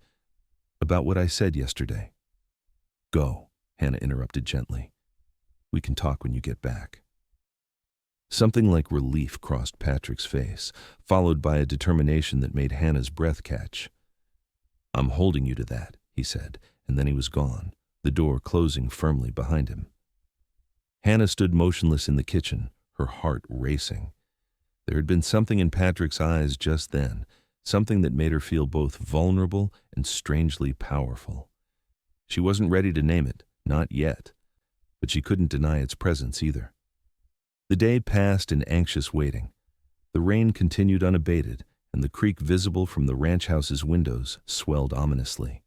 A: about what I said yesterday. Go, Hannah interrupted gently. We can talk when you get back. Something like relief crossed Patrick's face, followed by a determination that made Hannah's breath catch. I'm holding you to that, he said, and then he was gone, the door closing firmly behind him. Hannah stood motionless in the kitchen, her heart racing. There had been something in Patrick's eyes just then, something that made her feel both vulnerable and strangely powerful. She wasn't ready to name it, not yet, but she couldn't deny its presence either. The day passed in anxious waiting. The rain continued unabated, and the creek visible from the ranch house's windows swelled ominously.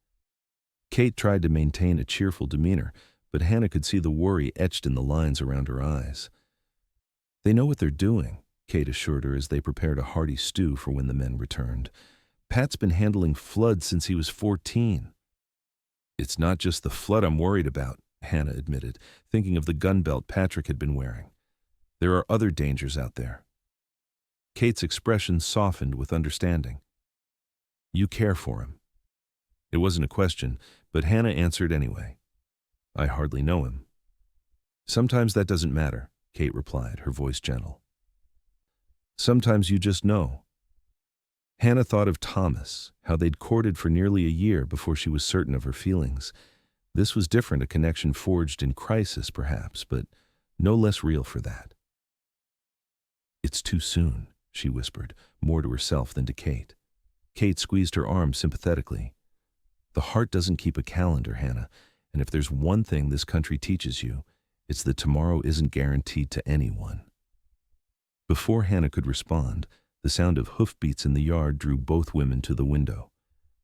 A: Kate tried to maintain a cheerful demeanor, but Hannah could see the worry etched in the lines around her eyes. They know what they're doing, Kate assured her as they prepared a hearty stew for when the men returned. Pat's been handling floods since he was 14. It's not just the flood I'm worried about, Hannah admitted, thinking of the gun belt Patrick had been wearing. There are other dangers out there. Kate's expression softened with understanding. You care for him. It wasn't a question, but Hannah answered anyway. I hardly know him. Sometimes that doesn't matter, Kate replied, her voice gentle. Sometimes you just know. Hannah thought of Thomas, how they'd courted for nearly a year before she was certain of her feelings. This was different, a connection forged in crisis, perhaps, but no less real for that. It's too soon, she whispered, more to herself than to Kate. Kate squeezed her arm sympathetically. The heart doesn't keep a calendar, Hannah, and if there's one thing this country teaches you, it's that tomorrow isn't guaranteed to anyone. Before Hannah could respond, the sound of hoofbeats in the yard drew both women to the window.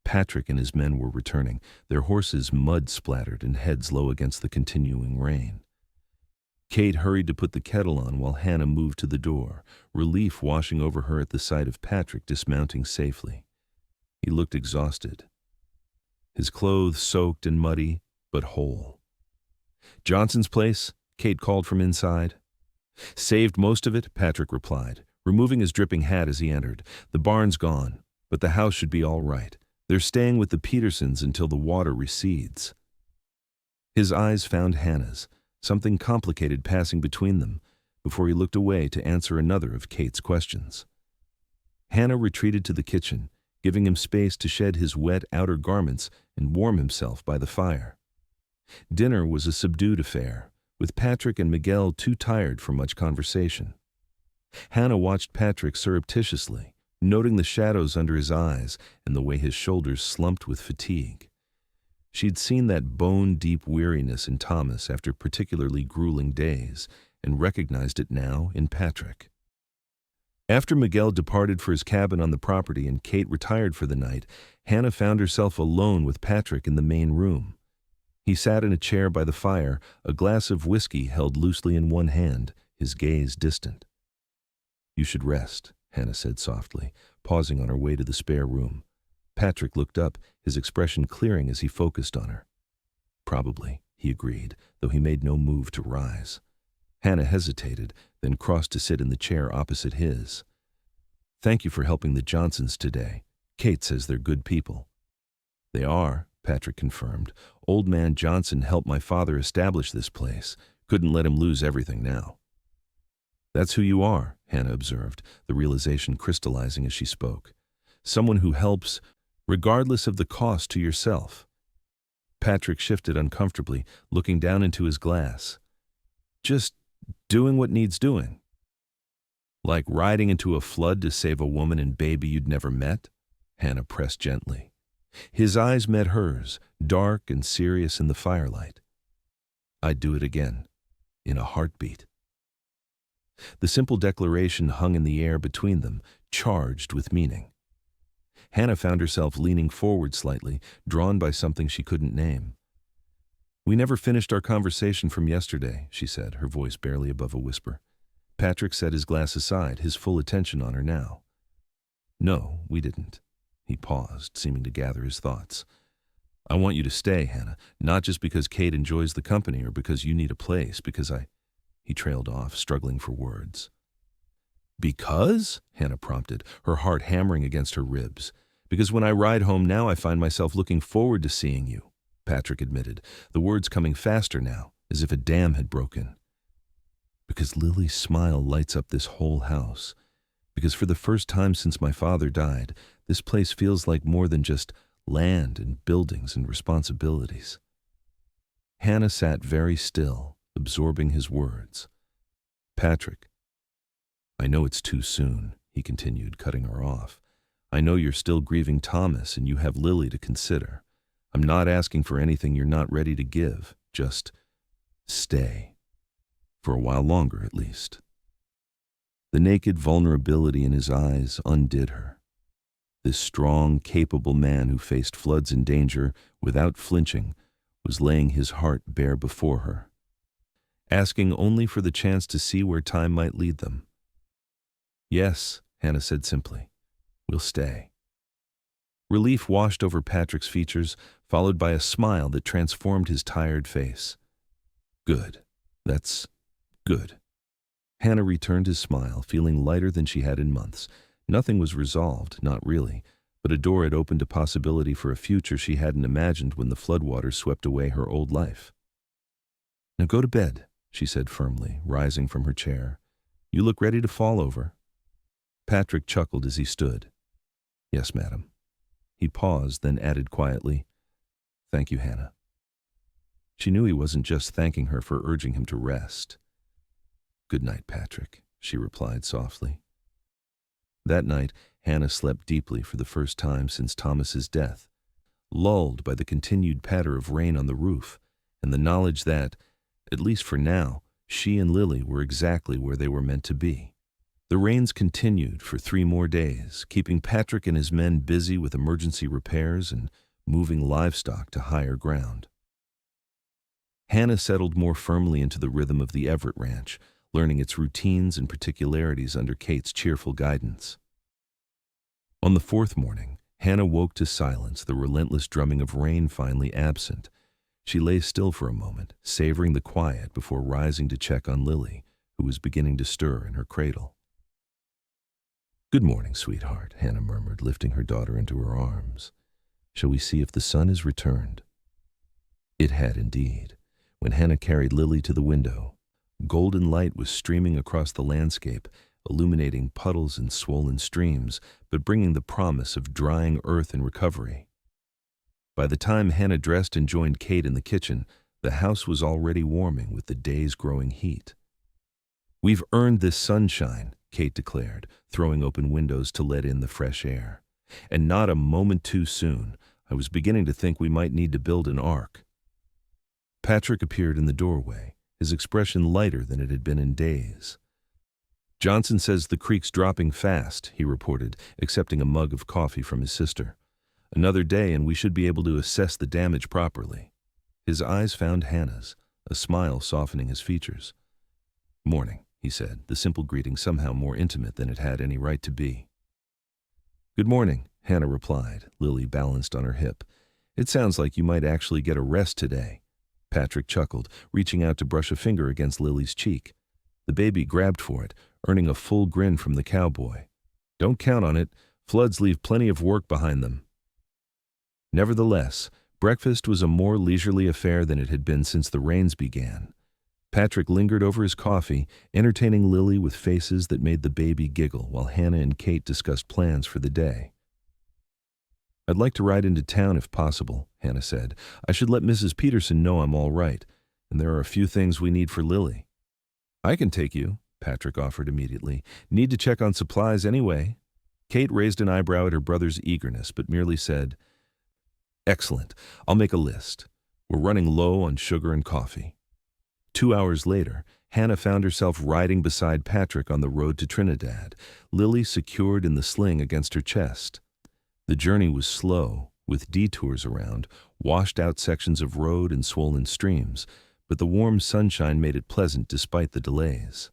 A: Patrick and his men were returning, their horses mud-splattered and heads low against the continuing rain. Kate hurried to put the kettle on while Hannah moved to the door, relief washing over her at the sight of Patrick dismounting safely. He looked exhausted, his clothes soaked and muddy, but whole. Johnson's place? Kate called from inside. Saved most of it, Patrick replied, removing his dripping hat as he entered. The barn's gone, but the house should be all right. They're staying with the Petersons until the water recedes. His eyes found Hannah's, something complicated passing between them, before he looked away to answer another of Kate's questions. Hannah retreated to the kitchen, giving him space to shed his wet outer garments and warm himself by the fire. Dinner was a subdued affair, with Patrick and Miguel too tired for much conversation. Hannah watched Patrick surreptitiously, noting the shadows under his eyes and the way his shoulders slumped with fatigue. She'd seen that bone-deep weariness in Thomas after particularly grueling days, and recognized it now in Patrick. After Miguel departed for his cabin on the property and Kate retired for the night, Hannah found herself alone with Patrick in the main room. He sat in a chair by the fire, a glass of whiskey held loosely in one hand, his gaze distant. You should rest, Hannah said softly, pausing on her way to the spare room. Patrick looked up, his expression clearing as he focused on her. Probably, he agreed, though he made no move to rise. Hannah hesitated, then crossed to sit in the chair opposite his. Thank you for helping the Johnsons today. Kate says they're good people. They are, Patrick confirmed. Old man Johnson helped my father establish this place. Couldn't let him lose everything now. That's who you are, Hannah observed, the realization crystallizing as she spoke. Someone who helps, regardless of the cost to yourself. Patrick shifted uncomfortably, looking down into his glass. Just doing what needs doing. Like riding into a flood to save a woman and baby you'd never met? Hannah pressed gently. His eyes met hers, dark and serious in the firelight. I'd do it again, in a heartbeat. The simple declaration hung in the air between them, charged with meaning. Hannah found herself leaning forward slightly, drawn by something she couldn't name. We never finished our conversation from yesterday, she said, her voice barely above a whisper. Patrick set his glass aside, his full attention on her now. No, we didn't. He paused, seeming to gather his thoughts. I want you to stay, Hannah, not just because Kate enjoys the company or because you need a place, because He trailed off, struggling for words. Because? Hannah prompted, her heart hammering against her ribs. Because when I ride home now, I find myself looking forward to seeing you, Patrick admitted, the words coming faster now, as if a dam had broken. Because Lily's smile lights up this whole house. Because for the first time since my father died, this place feels like more than just land and buildings and responsibilities. Hannah sat very still, absorbing his words. Patrick, I know it's too soon, he continued, cutting her off. I know you're still grieving Thomas and you have Lily to consider. I'm not asking for anything you're not ready to give. Just stay. For a while longer, at least. The naked vulnerability in his eyes undid her. This strong, capable man who faced floods and danger without flinching was laying his heart bare before her, asking only for the chance to see where time might lead them. Yes, Hannah said simply, we'll stay. Relief washed over Patrick's features, followed by a smile that transformed his tired face. Good. That's good. Hannah returned his smile, feeling lighter than she had in months. Nothing was resolved, not really, but a door had opened a possibility for a future she hadn't imagined when the floodwaters swept away her old life. Now go to bed, she said firmly, rising from her chair. You look ready to fall over. Patrick chuckled as he stood. Yes, madam. He paused, then added quietly, Thank you, Hannah. She knew he wasn't just thanking her for urging him to rest. Good night, Patrick, she replied softly. That night, Hannah slept deeply for the first time since Thomas's death, lulled by the continued patter of rain on the roof and the knowledge that, at least for now, she and Lily were exactly where they were meant to be. The rains continued for 3 more days, keeping Patrick and his men busy with emergency repairs and moving livestock to higher ground. Hannah settled more firmly into the rhythm of the Everett ranch, learning its routines and particularities under Kate's cheerful guidance. On the 4th morning, Hannah woke to silence, the relentless drumming of rain finally absent. She lay still for a moment, savoring the quiet before rising to check on Lily, who was beginning to stir in her cradle. Good morning, sweetheart, Hannah murmured, lifting her daughter into her arms. Shall we see if the sun has returned? It had indeed. When Hannah carried Lily to the window, golden light was streaming across the landscape, illuminating puddles and swollen streams, but bringing the promise of drying earth and recovery. By the time Hannah dressed and joined Kate in the kitchen, the house was already warming with the day's growing heat. We've earned this sunshine, Kate declared, throwing open windows to let in the fresh air. And not a moment too soon. I was beginning to think we might need to build an ark. Patrick appeared in the doorway, his expression lighter than it had been in days. Johnson says the creek's dropping fast, he reported, accepting a mug of coffee from his sister. Another day and we should be able to assess the damage properly. His eyes found Hannah's, a smile softening his features. Morning, he said, the simple greeting somehow more intimate than it had any right to be. Good morning, Hannah replied, Lily balanced on her hip. It sounds like you might actually get a rest today. Patrick chuckled, reaching out to brush a finger against Lily's cheek. The baby grabbed for it, earning a full grin from the cowboy. Don't count on it. Floods leave plenty of work behind them. Nevertheless, breakfast was a more leisurely affair than it had been since the rains began. Patrick lingered over his coffee, entertaining Lily with faces that made the baby giggle while Hannah and Kate discussed plans for the day. I'd like to ride into town if possible, Hannah said. I should let Mrs. Peterson know I'm all right, and there are a few things we need for Lily. I can take you, Patrick offered immediately. Need to check on supplies anyway. Kate raised an eyebrow at her brother's eagerness, but merely said, Excellent. I'll make a list. We're running low on sugar and coffee. 2 hours later, Hannah found herself riding beside Patrick on the road to Trinidad, Lily secured in the sling against her chest. The journey was slow, with detours around, washed-out sections of road and swollen streams, but the warm sunshine made it pleasant despite the delays.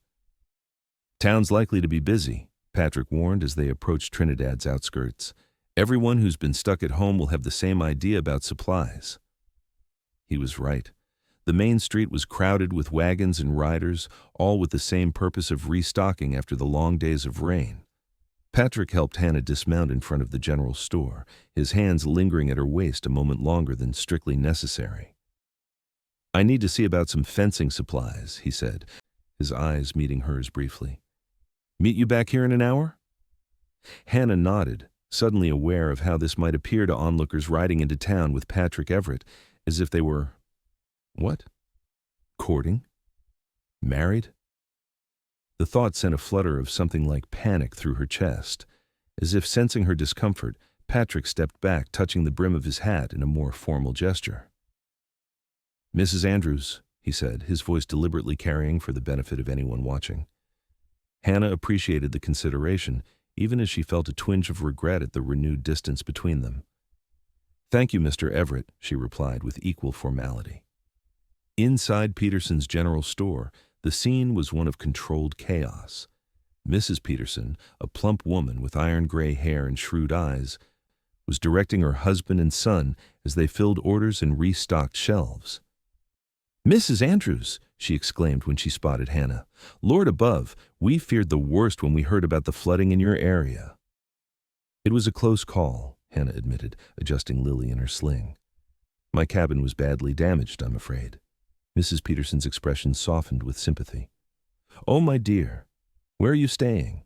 A: Town's likely to be busy, Patrick warned as they approached Trinidad's outskirts. Everyone who's been stuck at home will have the same idea about supplies. He was right. The main street was crowded with wagons and riders, all with the same purpose of restocking after the long days of rain. Patrick helped Hannah dismount in front of the general store, his hands lingering at her waist a moment longer than strictly necessary. "I need to see about some fencing supplies," he said, his eyes meeting hers briefly. "Meet you back here in an hour?" Hannah nodded, suddenly aware of how this might appear to onlookers riding into town with Patrick Everett, as if they were, what? Courting? Married? The thought sent a flutter of something like panic through her chest. As if sensing her discomfort, Patrick stepped back, touching the brim of his hat in a more formal gesture. "Mrs. Andrews," he said, his voice deliberately carrying for the benefit of anyone watching. Hannah appreciated the consideration, even as she felt a twinge of regret at the renewed distance between them. "Thank you, Mr. Everett," she replied with equal formality. Inside Peterson's general store, the scene was one of controlled chaos. Mrs. Peterson, a plump woman with iron-gray hair and shrewd eyes, was directing her husband and son as they filled orders and restocked shelves. "Mrs. Andrews," she exclaimed when she spotted Hannah, "Lord above, we feared the worst when we heard about the flooding in your area." "It was a close call," Hannah admitted, adjusting Lily in her sling. "My cabin was badly damaged, I'm afraid." Mrs. Peterson's expression softened with sympathy. "Oh, my dear, where are you staying?"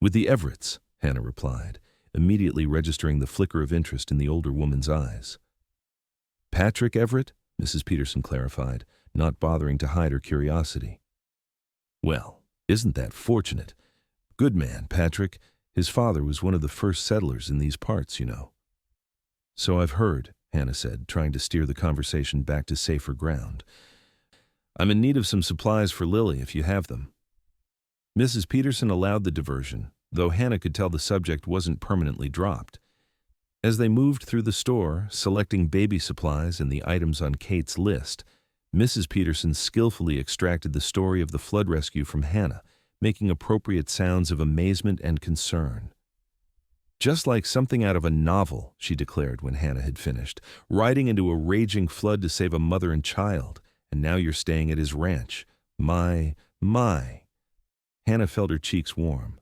A: "With the Everetts," Hannah replied, immediately registering the flicker of interest in the older woman's eyes. "Patrick Everett?" Mrs. Peterson clarified, not bothering to hide her curiosity. "Well, isn't that fortunate? Good man, Patrick. His father was one of the first settlers in these parts, you know." "So I've heard," Hannah said, trying to steer the conversation back to safer ground. "I'm in need of some supplies for Lily, if you have them." Mrs. Peterson allowed the diversion, though Hannah could tell the subject wasn't permanently dropped. As they moved through the store, selecting baby supplies and the items on Kate's list, Mrs. Peterson skillfully extracted the story of the flood rescue from Hannah, making appropriate sounds of amazement and concern. "Just like something out of a novel," she declared when Hannah had finished, "riding into a raging flood to save a mother and child, and now you're staying at his ranch. My. Hannah felt her cheeks warm.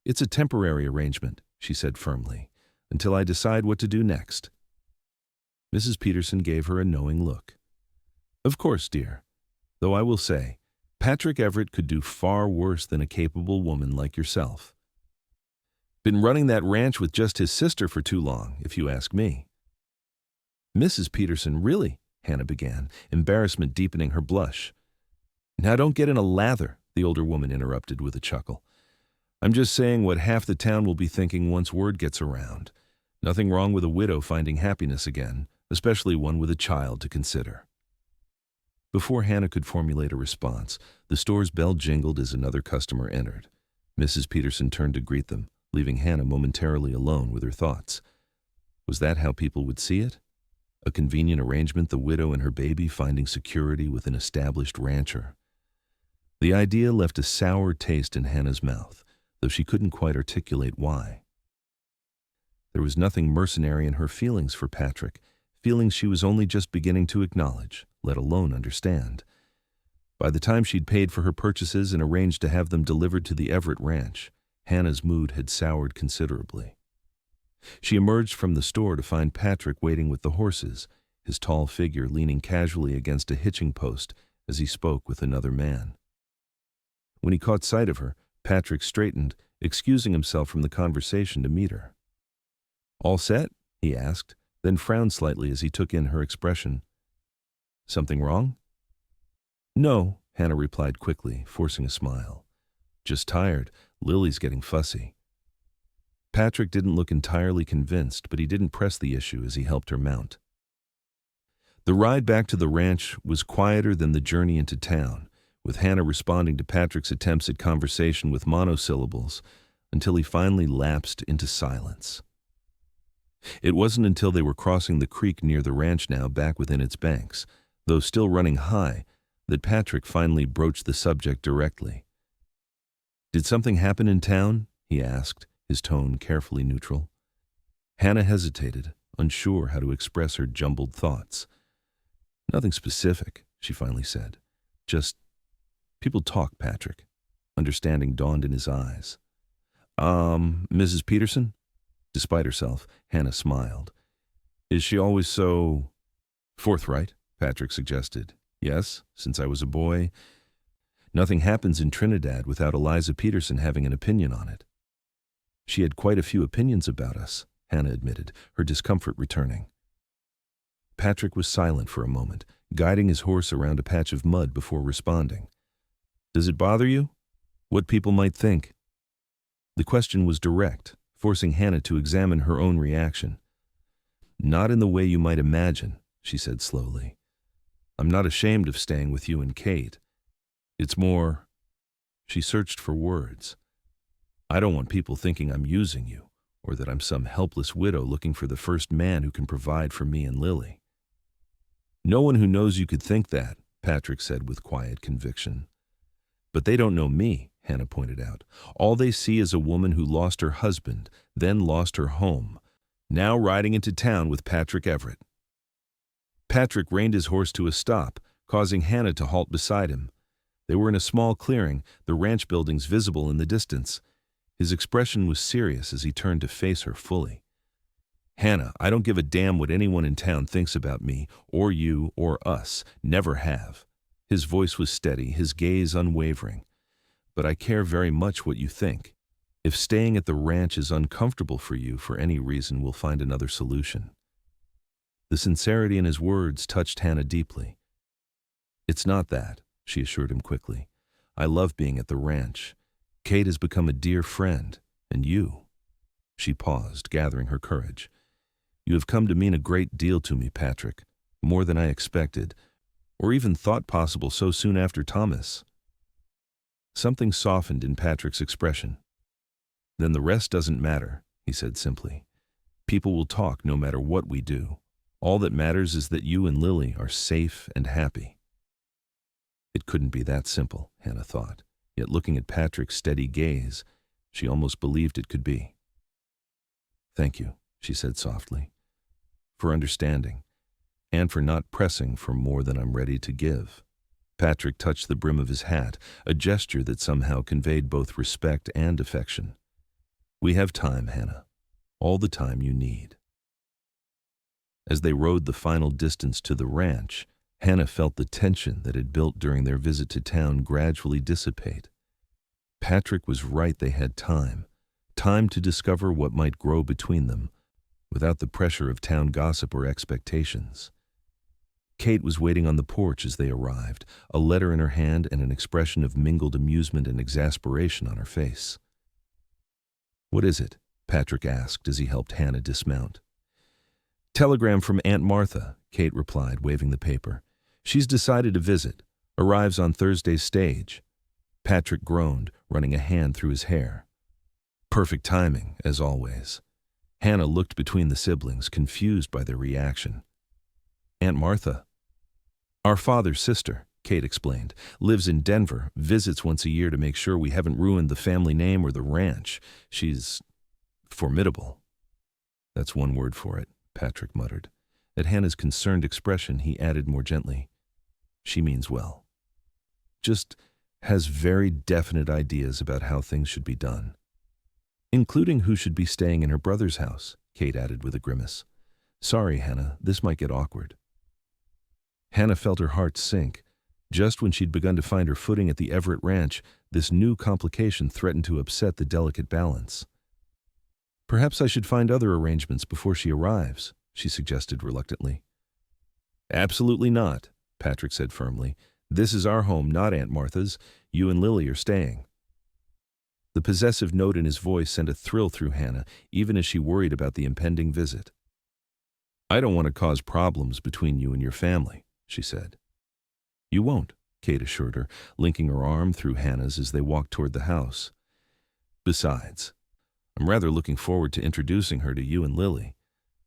A: "It's a temporary arrangement," she said firmly, "until I decide what to do next." Mrs. Peterson gave her a knowing look. "Of course, dear. Though I will say, Patrick Everett could do far worse than a capable woman like yourself. Been running that ranch with just his sister for too long, if you ask me." "Mrs. Peterson, really?" Hannah began, embarrassment deepening her blush. "Now don't get in a lather," the older woman interrupted with a chuckle. "I'm just saying what half the town will be thinking once word gets around. Nothing wrong with a widow finding happiness again, especially one with a child to consider." Before Hannah could formulate a response, the store's bell jingled as another customer entered. Mrs. Peterson turned to greet them, leaving Hannah momentarily alone with her thoughts. Was that how people would see it? A convenient arrangement, the widow and her baby finding security with an established rancher. The idea left a sour taste in Hannah's mouth, though she couldn't quite articulate why. There was nothing mercenary in her feelings for Patrick, feelings she was only just beginning to acknowledge, let alone understand. By the time she'd paid for her purchases and arranged to have them delivered to the Everett ranch, Hannah's mood had soured considerably. She emerged from the store to find Patrick waiting with the horses, his tall figure leaning casually against a hitching post as he spoke with another man. When he caught sight of her, Patrick straightened, excusing himself from the conversation to meet her. "All set?" he asked, then frowned slightly as he took in her expression. "Something wrong?" "No," Hannah replied quickly, forcing a smile. "Just tired. Lily's getting fussy." Patrick didn't look entirely convinced, but he didn't press the issue as he helped her mount. The ride back to the ranch was quieter than the journey into town, with Hannah responding to Patrick's attempts at conversation with monosyllables until he finally lapsed into silence. It wasn't until they were crossing the creek near the ranch, now back within its banks, though still running high, that Patrick finally broached the subject directly. "Did something happen in town?" he asked, his tone carefully neutral. Hannah hesitated, unsure how to express her jumbled thoughts. Nothing specific, she finally said. Just people talk, Patrick. Understanding dawned in his eyes. Mrs. Peterson? Despite herself, Hannah smiled. Is she always so forthright? Patrick suggested. Yes, since I was a boy. Nothing happens in Trinidad without Eliza Peterson having an opinion on it. She had quite a few opinions about us, Hannah admitted, her discomfort returning. Patrick was silent for a moment, guiding his horse around a patch of mud before responding. Does it bother you? What people might think? The question was direct, forcing Hannah to examine her own reaction. Not in the way you might imagine, she said slowly. I'm not ashamed of staying with you and Kate. It's more... She searched for words. I don't want people thinking I'm using you, or that I'm some helpless widow looking for the first man who can provide for me and Lily. No one who knows you could think that, Patrick said with quiet conviction. But they don't know me, Hannah pointed out. All they see is a woman who lost her husband, then lost her home, now riding into town with Patrick Everett. Patrick reined his horse to a stop, causing Hannah to halt beside him. They were in a small clearing, the ranch buildings visible in the distance. His expression was serious as he turned to face her fully. Hannah, I don't give a damn what anyone in town thinks about me, or you, or us. Never have. His voice was steady, his gaze unwavering. But I care very much what you think. If staying at the ranch is uncomfortable for you for any reason, we'll find another solution. The sincerity in his words touched Hannah deeply. It's not that, she assured him quickly. I love being at the ranch. Kate has become a dear friend, and you. She paused, gathering her courage. You have come to mean a great deal to me, Patrick, more than I expected, or even thought possible so soon after Thomas. Something softened in Patrick's expression. Then the rest doesn't matter, he said simply. People will talk no matter what we do. All that matters is that you and Lily are safe and happy. It couldn't be that simple, Hannah thought, yet looking at Patrick's steady gaze, she almost believed it could be. Thank you, she said softly, for understanding, and for not pressing for more than I'm ready to give. Patrick touched the brim of his hat, a gesture that somehow conveyed both respect and affection. We have time, Hannah, all the time you need. As they rode the final distance to the ranch, Hannah felt the tension that had built during their visit to town gradually dissipate. Patrick was right, they had time to discover what might grow between them, without the pressure of town gossip or expectations. Kate was waiting on the porch as they arrived, a letter in her hand and an expression of mingled amusement and exasperation on her face. What is it? Patrick asked as he helped Hannah dismount. Telegram from Aunt Martha, Kate replied, waving the paper. She's decided to visit. Arrives on Thursday's stage. Patrick groaned, running a hand through his hair. Perfect timing, as always. Hannah looked between the siblings, confused by their reaction. Aunt Martha? Our father's sister, Kate explained, lives in Denver, visits once a year to make sure we haven't ruined the family name or the ranch. She's formidable. That's one word for it, Patrick muttered. At Hannah's concerned expression, he added more gently, she means well. Just has very definite ideas about how things should be done. Including who should be staying in her brother's house, Kate added with a grimace. Sorry, Hannah, this might get awkward. Hannah felt her heart sink. Just when she'd begun to find her footing at the Everett Ranch, this new complication threatened to upset the delicate balance. Perhaps I should find other arrangements before she arrives, she suggested reluctantly. Absolutely not, Patrick said firmly. This is our home, not Aunt Martha's. You and Lily are staying. The possessive note in his voice sent a thrill through Hannah, even as she worried about the impending visit. I don't want to cause problems between you and your family, she said. You won't, Kate assured her, linking her arm through Hannah's as they walked toward the house. Besides, I'm rather looking forward to introducing her to you and Lily.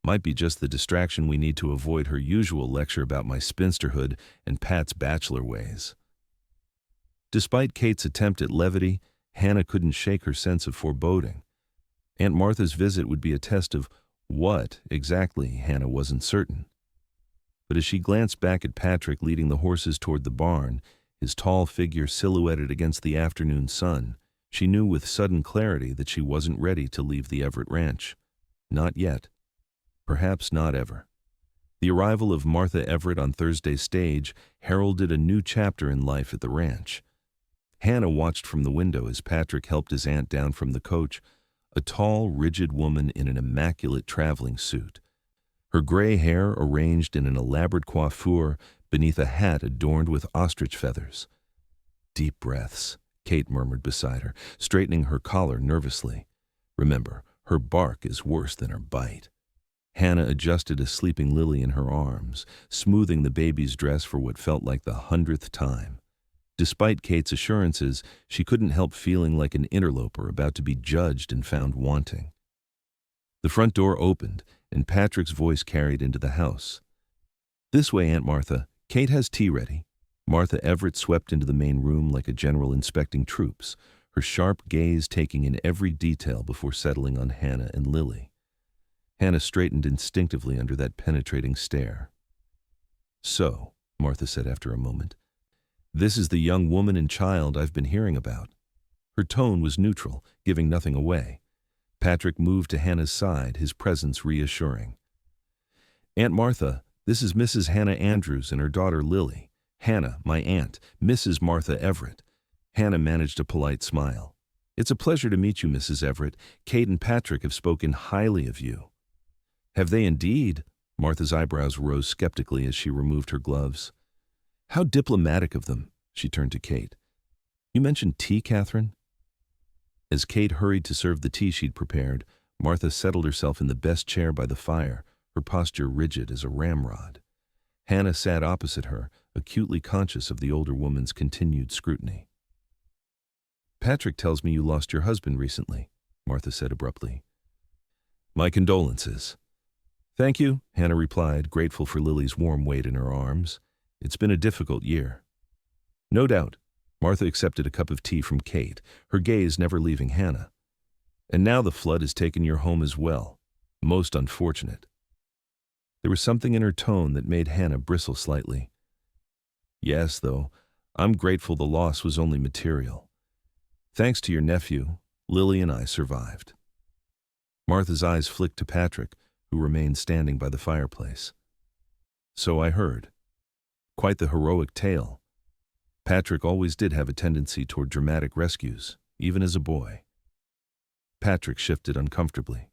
A: Might be just the distraction we need to avoid her usual lecture about my spinsterhood and Pat's bachelor ways. Despite Kate's attempt at levity, Hannah couldn't shake her sense of foreboding. Aunt Martha's visit would be a test of what, exactly, Hannah wasn't certain. But as she glanced back at Patrick leading the horses toward the barn, his tall figure silhouetted against the afternoon sun, she knew with sudden clarity that she wasn't ready to leave the Everett ranch. Not yet. Perhaps not ever. The arrival of Martha Everett on Thursday's stage heralded a new chapter in life at the ranch. Hannah watched from the window as Patrick helped his aunt down from the coach, a tall, rigid woman in an immaculate traveling suit, her gray hair arranged in an elaborate coiffure beneath a hat adorned with ostrich feathers. Deep breaths, Kate murmured beside her, straightening her collar nervously. Remember, her bark is worse than her bite. Hannah adjusted a sleeping Lily in her arms, smoothing the baby's dress for what felt like the 100th time. Despite Kate's assurances, she couldn't help feeling like an interloper about to be judged and found wanting. The front door opened, and Patrick's voice carried into the house. "This way, Aunt Martha. Kate has tea ready." Martha Everett swept into the main room like a general inspecting troops, her sharp gaze taking in every detail before settling on Hannah and Lily. Hannah straightened instinctively under that penetrating stare. "So," Martha said after a moment, "this is the young woman and child I've been hearing about." Her tone was neutral, giving nothing away. Patrick moved to Hannah's side, his presence reassuring. "Aunt Martha, this is Mrs. Hannah Andrews and her daughter Lily. Hannah, my aunt, Mrs. Martha Everett." Hannah managed a polite smile. "It's a pleasure to meet you, Mrs. Everett. Kate and Patrick have spoken highly of you." "Have they indeed?" Martha's eyebrows rose skeptically as she removed her gloves. "How diplomatic of them." She turned to Kate. "You mentioned tea, Catherine?" As Kate hurried to serve the tea she'd prepared, Martha settled herself in the best chair by the fire, her posture rigid as a ramrod. Hannah sat opposite her, acutely conscious of the older woman's continued scrutiny. "Patrick tells me you lost your husband recently," Martha said abruptly. "My condolences." "Thank you," Hannah replied, grateful for Lily's warm weight in her arms. "It's been a difficult year." "No doubt." Martha accepted a cup of tea from Kate, her gaze never leaving Hannah. "And now the flood has taken your home as well. Most unfortunate." There was something in her tone that made Hannah bristle slightly. "Yes, though, I'm grateful the loss was only material. Thanks to your nephew, Lily and I survived." Martha's eyes flicked to Patrick, who remained standing by the fireplace. "So I heard. Quite the heroic tale. Patrick always did have a tendency toward dramatic rescues, even as a boy." Patrick shifted uncomfortably.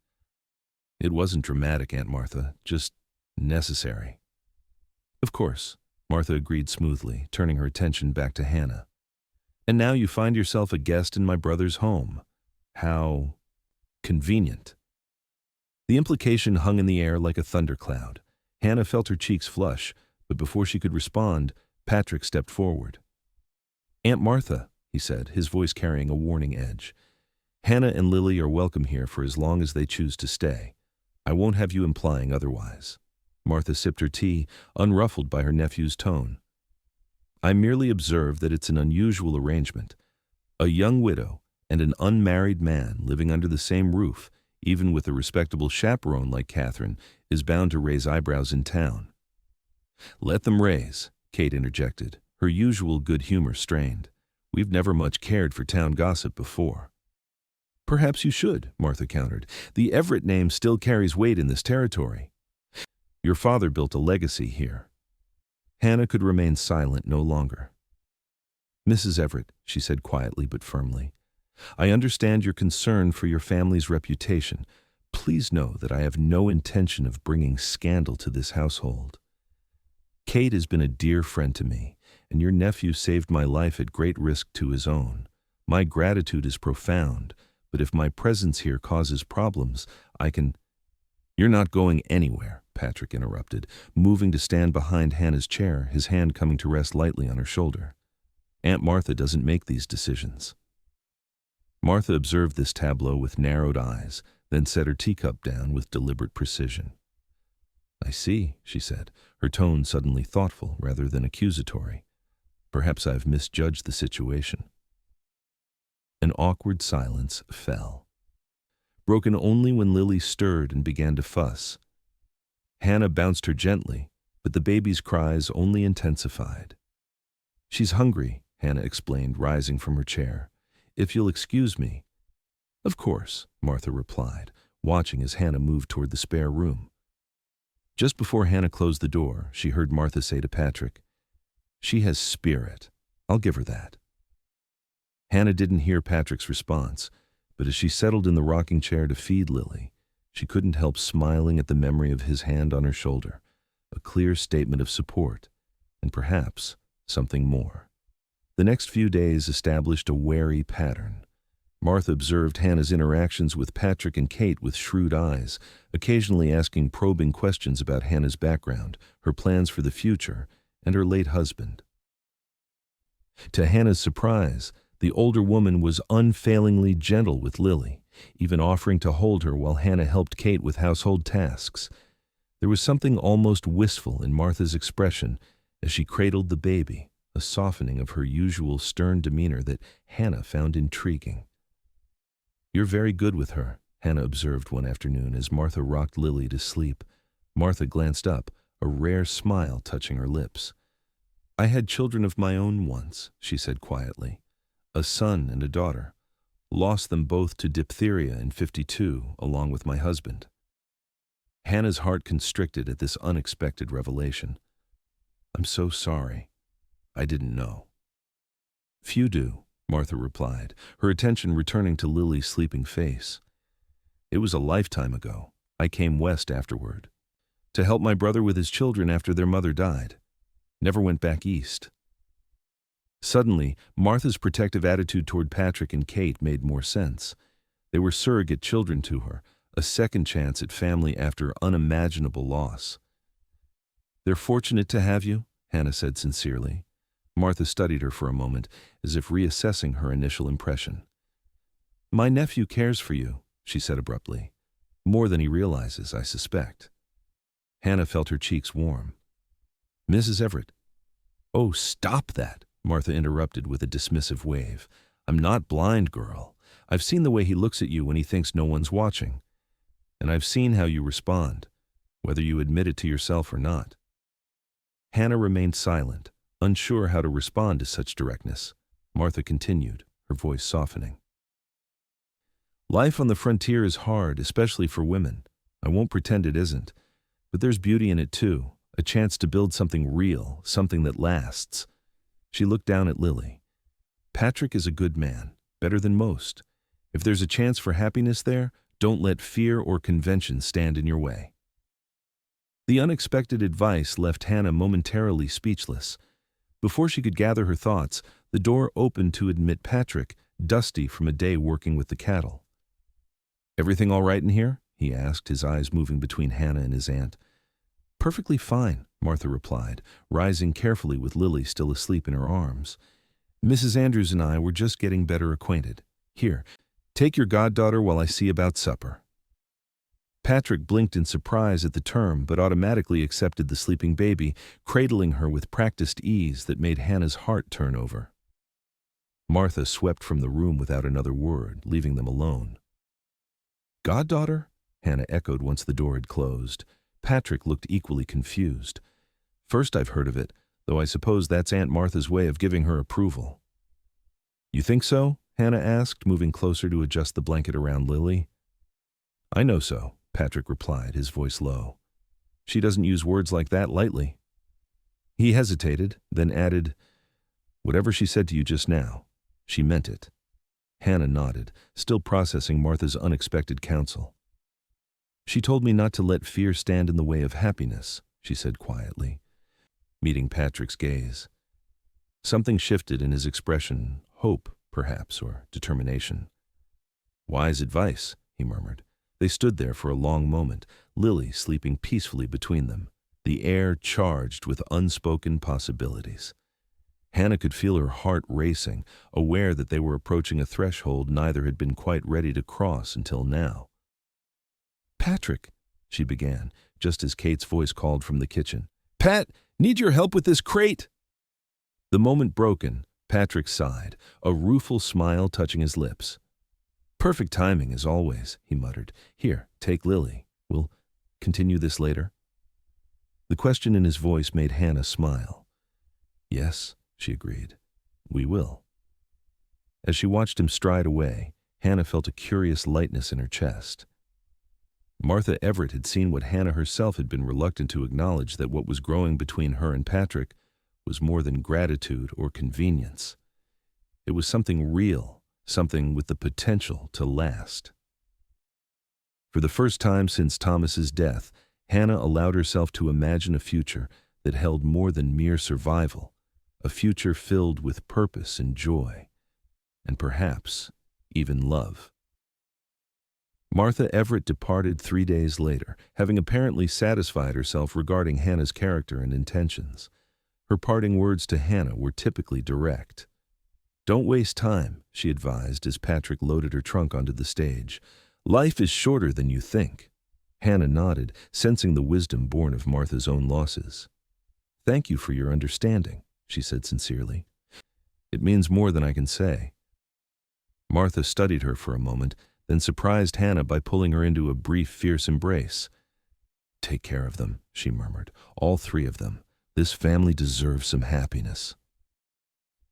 A: "It wasn't dramatic, Aunt Martha, just necessary." "Of course," Martha agreed smoothly, turning her attention back to Hannah. "And now you find yourself a guest in my brother's home. How convenient." The implication hung in the air like a thundercloud. Hannah felt her cheeks flush, but before she could respond, Patrick stepped forward. "Aunt Martha," he said, his voice carrying a warning edge, "Hannah and Lily are welcome here for as long as they choose to stay. I won't have you implying otherwise." Martha sipped her tea, unruffled by her nephew's tone. "I merely observe that it's an unusual arrangement. A young widow and an unmarried man living under the same roof, even with a respectable chaperone like Catherine, is bound to raise eyebrows in town." "Let them raise," Kate interjected, her usual good humor strained. "We've never much cared for town gossip before." "Perhaps you should," Martha countered. "The Everett name still carries weight in this territory. Your father built a legacy here." Hannah could remain silent no longer. "Mrs. Everett," she said quietly but firmly, "I understand your concern for your family's reputation. Please know that I have no intention of bringing scandal to this household. Kate has been a dear friend to me, and your nephew saved my life at great risk to his own. My gratitude is profound, but if my presence here causes problems, I can—" "You're not going anywhere," Patrick interrupted, moving to stand behind Hannah's chair, his hand coming to rest lightly on her shoulder. "Aunt Martha doesn't make these decisions." Martha observed this tableau with narrowed eyes, then set her teacup down with deliberate precision. "I see," she said, her tone suddenly thoughtful rather than accusatory. "Perhaps I've misjudged the situation." An awkward silence fell, broken only when Lily stirred and began to fuss. Hannah bounced her gently, but the baby's cries only intensified. "She's hungry," Hannah explained, rising from her chair. "If you'll excuse me." "Of course," Martha replied, watching as Hannah moved toward the spare room. Just before Hannah closed the door, she heard Martha say to Patrick, "She has spirit. I'll give her that." Hannah didn't hear Patrick's response, but as she settled in the rocking chair to feed Lily, she couldn't help smiling at the memory of his hand on her shoulder, a clear statement of support, and perhaps something more. The next few days established a wary pattern. Martha observed Hannah's interactions with Patrick and Kate with shrewd eyes, occasionally asking probing questions about Hannah's background, her plans for the future, and her late husband. To Hannah's surprise, the older woman was unfailingly gentle with Lily, even offering to hold her while Hannah helped Kate with household tasks. There was something almost wistful in Martha's expression as she cradled the baby, a softening of her usual stern demeanor that Hannah found intriguing. "You're very good with her," Hannah observed one afternoon as Martha rocked Lily to sleep. Martha glanced up, a rare smile touching her lips. "I had children of my own once," she said quietly. "A son and a daughter. Lost them both to diphtheria in '52, along with my husband." Hannah's heart constricted at this unexpected revelation. "I'm so sorry. I didn't know." "Few do," Martha replied, her attention returning to Lily's sleeping face. "It was a lifetime ago. I came west afterward, to help my brother with his children after their mother died. Never went back east." Suddenly, Martha's protective attitude toward Patrick and Kate made more sense. They were surrogate children to her, a second chance at family after unimaginable loss. "They're fortunate to have you," Hannah said sincerely. Martha studied her for a moment, as if reassessing her initial impression. "My nephew cares for you," she said abruptly. "More than he realizes, I suspect." Hannah felt her cheeks warm. "Mrs. Everett." "Oh, stop that," Martha interrupted with a dismissive wave. "I'm not blind, girl. I've seen the way he looks at you when he thinks no one's watching. And I've seen how you respond, whether you admit it to yourself or not." Hannah remained silent, unsure how to respond to such directness. Martha continued, her voice softening. "Life on the frontier is hard, especially for women. I won't pretend it isn't. But there's beauty in it too, a chance to build something real, something that lasts." She looked down at Lily. "Patrick is a good man, better than most. If there's a chance for happiness there, don't let fear or convention stand in your way." The unexpected advice left Hannah momentarily speechless. Before she could gather her thoughts, the door opened to admit Patrick, dusty from a day working with the cattle. "Everything all right in here?" he asked, his eyes moving between Hannah and his aunt. "Perfectly fine," Martha replied, rising carefully with Lily still asleep in her arms. "Mrs. Andrews and I were just getting better acquainted. Here, take your goddaughter while I see about supper." Patrick blinked in surprise at the term, but automatically accepted the sleeping baby, cradling her with practiced ease that made Hannah's heart turn over. Martha swept from the room without another word, leaving them alone. "Goddaughter?" Hannah echoed once the door had closed. Patrick looked equally confused. "First I've heard of it, though I suppose that's Aunt Martha's way of giving her approval." "You think so?" Hannah asked, moving closer to adjust the blanket around Lily. "I know so," Patrick replied, his voice low. "She doesn't use words like that lightly." He hesitated, then added, "Whatever she said to you just now, she meant it." Hannah nodded, still processing Martha's unexpected counsel. "She told me not to let fear stand in the way of happiness," she said quietly, meeting Patrick's gaze. Something shifted in his expression, hope, perhaps, or determination. "Wise advice," he murmured. They stood there for a long moment, Lily sleeping peacefully between them, the air charged with unspoken possibilities. Hannah could feel her heart racing, aware that they were approaching a threshold neither had been quite ready to cross until now. "Patrick," she began, just as Kate's voice called from the kitchen. "Pat, need your help with this crate!" The moment broken, Patrick sighed, a rueful smile touching his lips. "Perfect timing, as always," he muttered. "Here, take Lily. We'll continue this later." The question in his voice made Hannah smile. "Yes," she agreed, "we will." As she watched him stride away, Hannah felt a curious lightness in her chest. Martha Everett had seen what Hannah herself had been reluctant to acknowledge, that what was growing between her and Patrick was more than gratitude or convenience. It was something real, something with the potential to last. For the first time since Thomas's death, Hannah allowed herself to imagine a future that held more than mere survival, a future filled with purpose and joy, and perhaps even love. Martha Everett departed 3 days later, having apparently satisfied herself regarding Hannah's character and intentions. Her parting words to Hannah were typically direct. "Don't waste time," she advised as Patrick loaded her trunk onto the stage. "Life is shorter than you think." Hannah nodded, sensing the wisdom born of Martha's own losses. "Thank you for your understanding," she said sincerely. "It means more than I can say." Martha studied her for a moment, then surprised Hannah by pulling her into a brief, fierce embrace. "Take care of them," she murmured. "All 3 of them. This family deserves some happiness."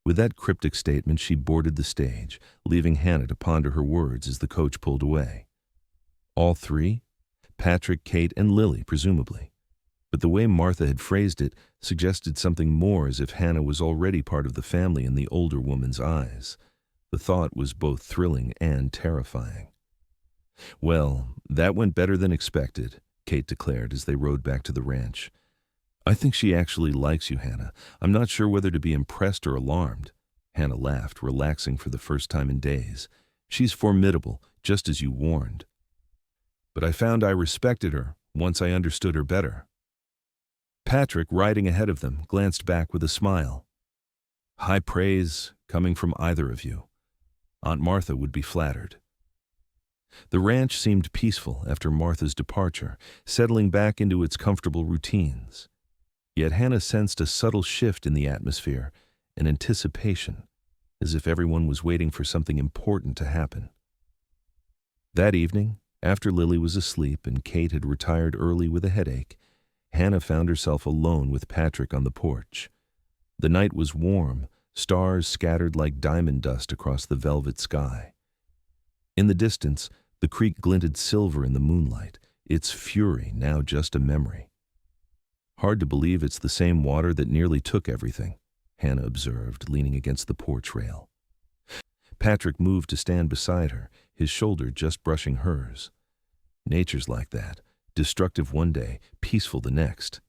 A: With that cryptic statement, she boarded the stage, leaving Hannah to ponder her words as the coach pulled away. All 3? Patrick, Kate, and Lily, presumably. But the way Martha had phrased it suggested something more, as if Hannah was already part of the family in the older woman's eyes. The thought was both thrilling and terrifying. "Well, that went better than expected," Kate declared as they rode back to the ranch. "I think she actually likes you, Hannah. I'm not sure whether to be impressed or alarmed." Hannah laughed, relaxing for the first time in days. "She's formidable, just as you warned. But I found I respected her once I understood her better." Patrick, riding ahead of them, glanced back with a smile. "High praise coming from either of you. Aunt Martha would be flattered." The ranch seemed peaceful after Martha's departure, settling back into its comfortable routines. Yet Hannah sensed a subtle shift in the atmosphere, an anticipation, as if everyone was waiting for something important to happen. That evening, after Lily was asleep and Kate had retired early with a headache, Hannah found herself alone with Patrick on the porch. The night was warm, stars scattered like diamond dust across the velvet sky. In the distance, the creek glinted silver in the moonlight, its fury now just a memory. "Hard to believe it's the same water that nearly took everything," Hannah observed, leaning against the porch rail. Patrick moved to stand beside her, his shoulder just brushing hers. "Nature's like that, destructive one day, peaceful the next."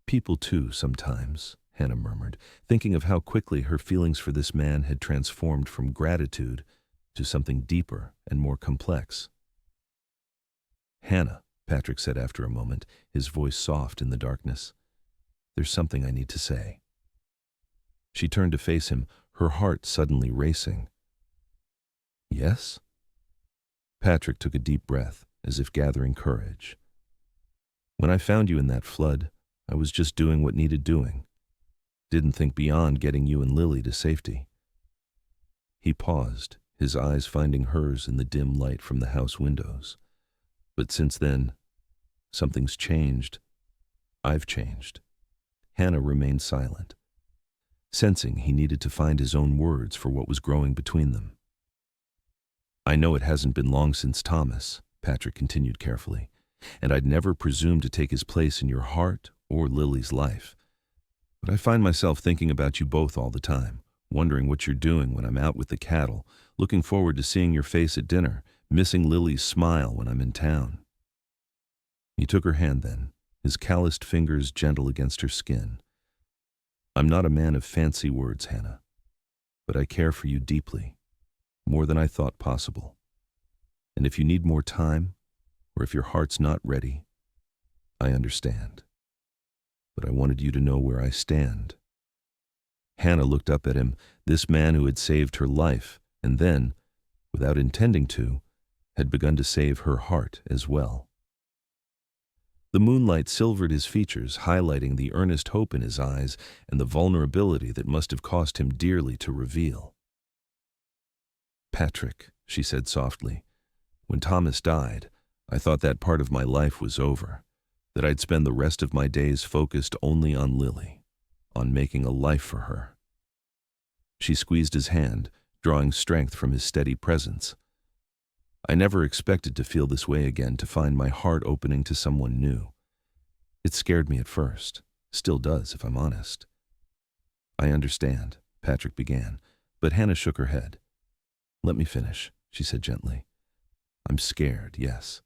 A: "People too, sometimes," Hannah murmured, thinking of how quickly her feelings for this man had transformed from gratitude to something deeper and more complex. "Hannah," Patrick said after a moment, his voice soft in the darkness, "there's something I need to say." She turned to face him, her heart suddenly racing. "Yes?" Patrick took a deep breath, as if gathering courage. "When I found you in that flood, I was just doing what needed doing. Didn't think beyond getting you and Lily to safety." He paused, his eyes finding hers in the dim light from the house windows. "But since then, something's changed. I've changed." Hannah remained silent, sensing he needed to find his own words for what was growing between them. "I know it hasn't been long since Thomas," Patrick continued carefully, "and I'd never presume to take his place in your heart or Lily's life. But I find myself thinking about you both all the time, wondering what you're doing when I'm out with the cattle, looking forward to seeing your face at dinner, missing Lily's smile when I'm in town." He took her hand then, his calloused fingers gentle against her skin. "I'm not a man of fancy words, Hannah, but I care for you deeply, more than I thought possible. And if you need more time, or if your heart's not ready, I understand. But I wanted you to know where I stand." Hannah looked up at him, this man who had saved her life, and then, without intending to, had begun to save her heart as well. The moonlight silvered his features, highlighting the earnest hope in his eyes and the vulnerability that must have cost him dearly to reveal. "Patrick," she said softly, "when Thomas died, I thought that part of my life was over. that I'd spend the rest of my days focused only on Lily, on making a life for her. She squeezed his hand, drawing strength from his steady presence. I never expected to feel this way again, to find my heart opening to someone new. It scared me at first, still does if I'm honest. I understand, Patrick began, but Hannah shook her head. Let me finish, she said gently. I'm scared, yes,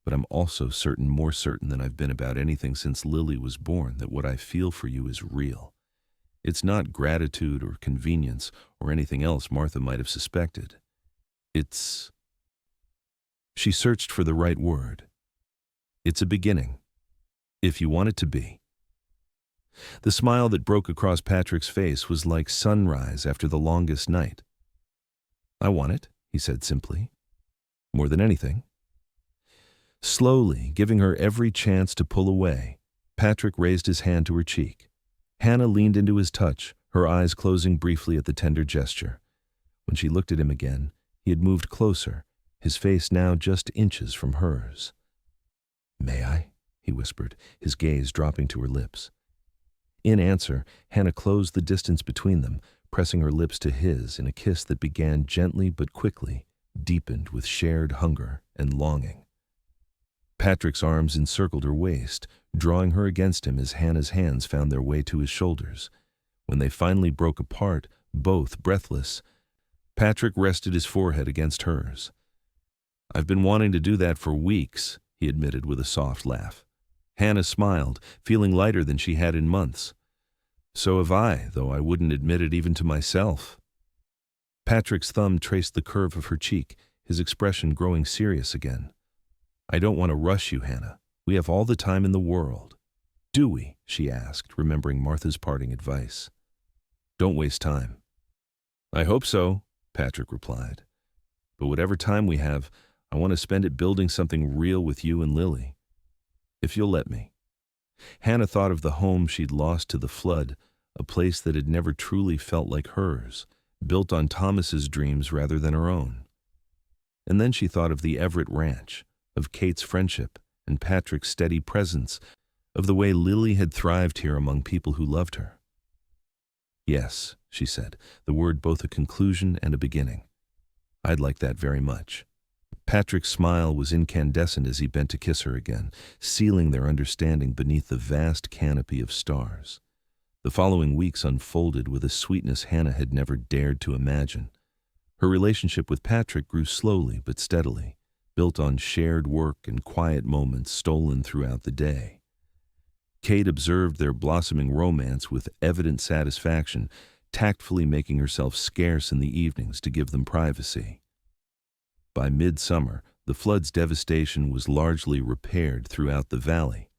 A: but I'm also certain, more certain than I've been about anything since Lily was born, that what I feel for you is real. It's not gratitude or convenience or anything else Martha might have suspected. It's... She searched for the right word. It's a beginning, if you want it to be. The smile that broke across Patrick's face was like sunrise after the longest night. I want it, he said simply. More than anything. Slowly, giving her every chance to pull away, Patrick raised his hand to her cheek. Hannah leaned into his touch, her eyes closing briefly at the tender gesture. When she looked at him again, he had moved closer, his face now just inches from hers. May I? He whispered, his gaze dropping to her lips. In answer, Hannah closed the distance between them, pressing her lips to his in a kiss that began gently but quickly, deepened with shared hunger and longing. Patrick's arms encircled her waist, drawing her against him as Hannah's hands found their way to his shoulders. When they finally broke apart, both breathless, Patrick rested his forehead against hers. I've been wanting to do that for weeks, he admitted with a soft laugh. Hannah smiled, feeling lighter than she had in months. So have I, though I wouldn't admit it even to myself. Patrick's thumb traced the curve of her cheek, his expression growing serious again. I don't want to rush you, Hannah. We have all the time in the world. Do we? She asked, remembering Martha's parting advice. Don't waste time. I hope so, Patrick replied. But whatever time we have, I want to spend it building something real with you and Lily. If you'll let me. Hannah thought of the home she'd lost to the flood, a place that had never truly felt like hers, built on Thomas's dreams rather than her own. And then she thought of the Everett ranch, of Kate's friendship and Patrick's steady presence, of the way Lily had thrived here among people who loved her. Yes, she said, the word both a conclusion and a beginning. I'd like that very much. Patrick's smile was incandescent as he bent to kiss her again, sealing their understanding beneath the vast canopy of stars. The following weeks unfolded with a sweetness Hannah had never dared to imagine. Her relationship with Patrick grew slowly but steadily, built on shared work and quiet moments stolen throughout the day. Kate observed their blossoming romance with evident satisfaction, tactfully making herself scarce in the evenings to give them privacy. By midsummer, the flood's devastation was largely repaired throughout the valley.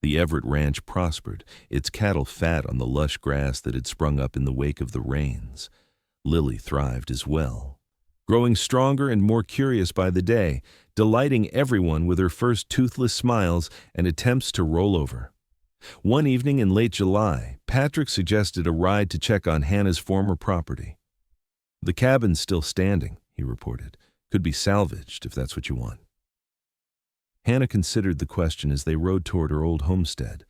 A: The Everett ranch prospered, its cattle fat on the lush grass that had sprung up in the wake of the rains. Lily thrived as well, growing stronger and more curious by the day, delighting everyone with her first toothless smiles and attempts to roll over. One evening in late July, Patrick suggested a ride to check on Hannah's former property. The cabin's still standing, he reported. Could be salvaged, if that's what you want. Hannah considered the question as they rode toward her old homestead.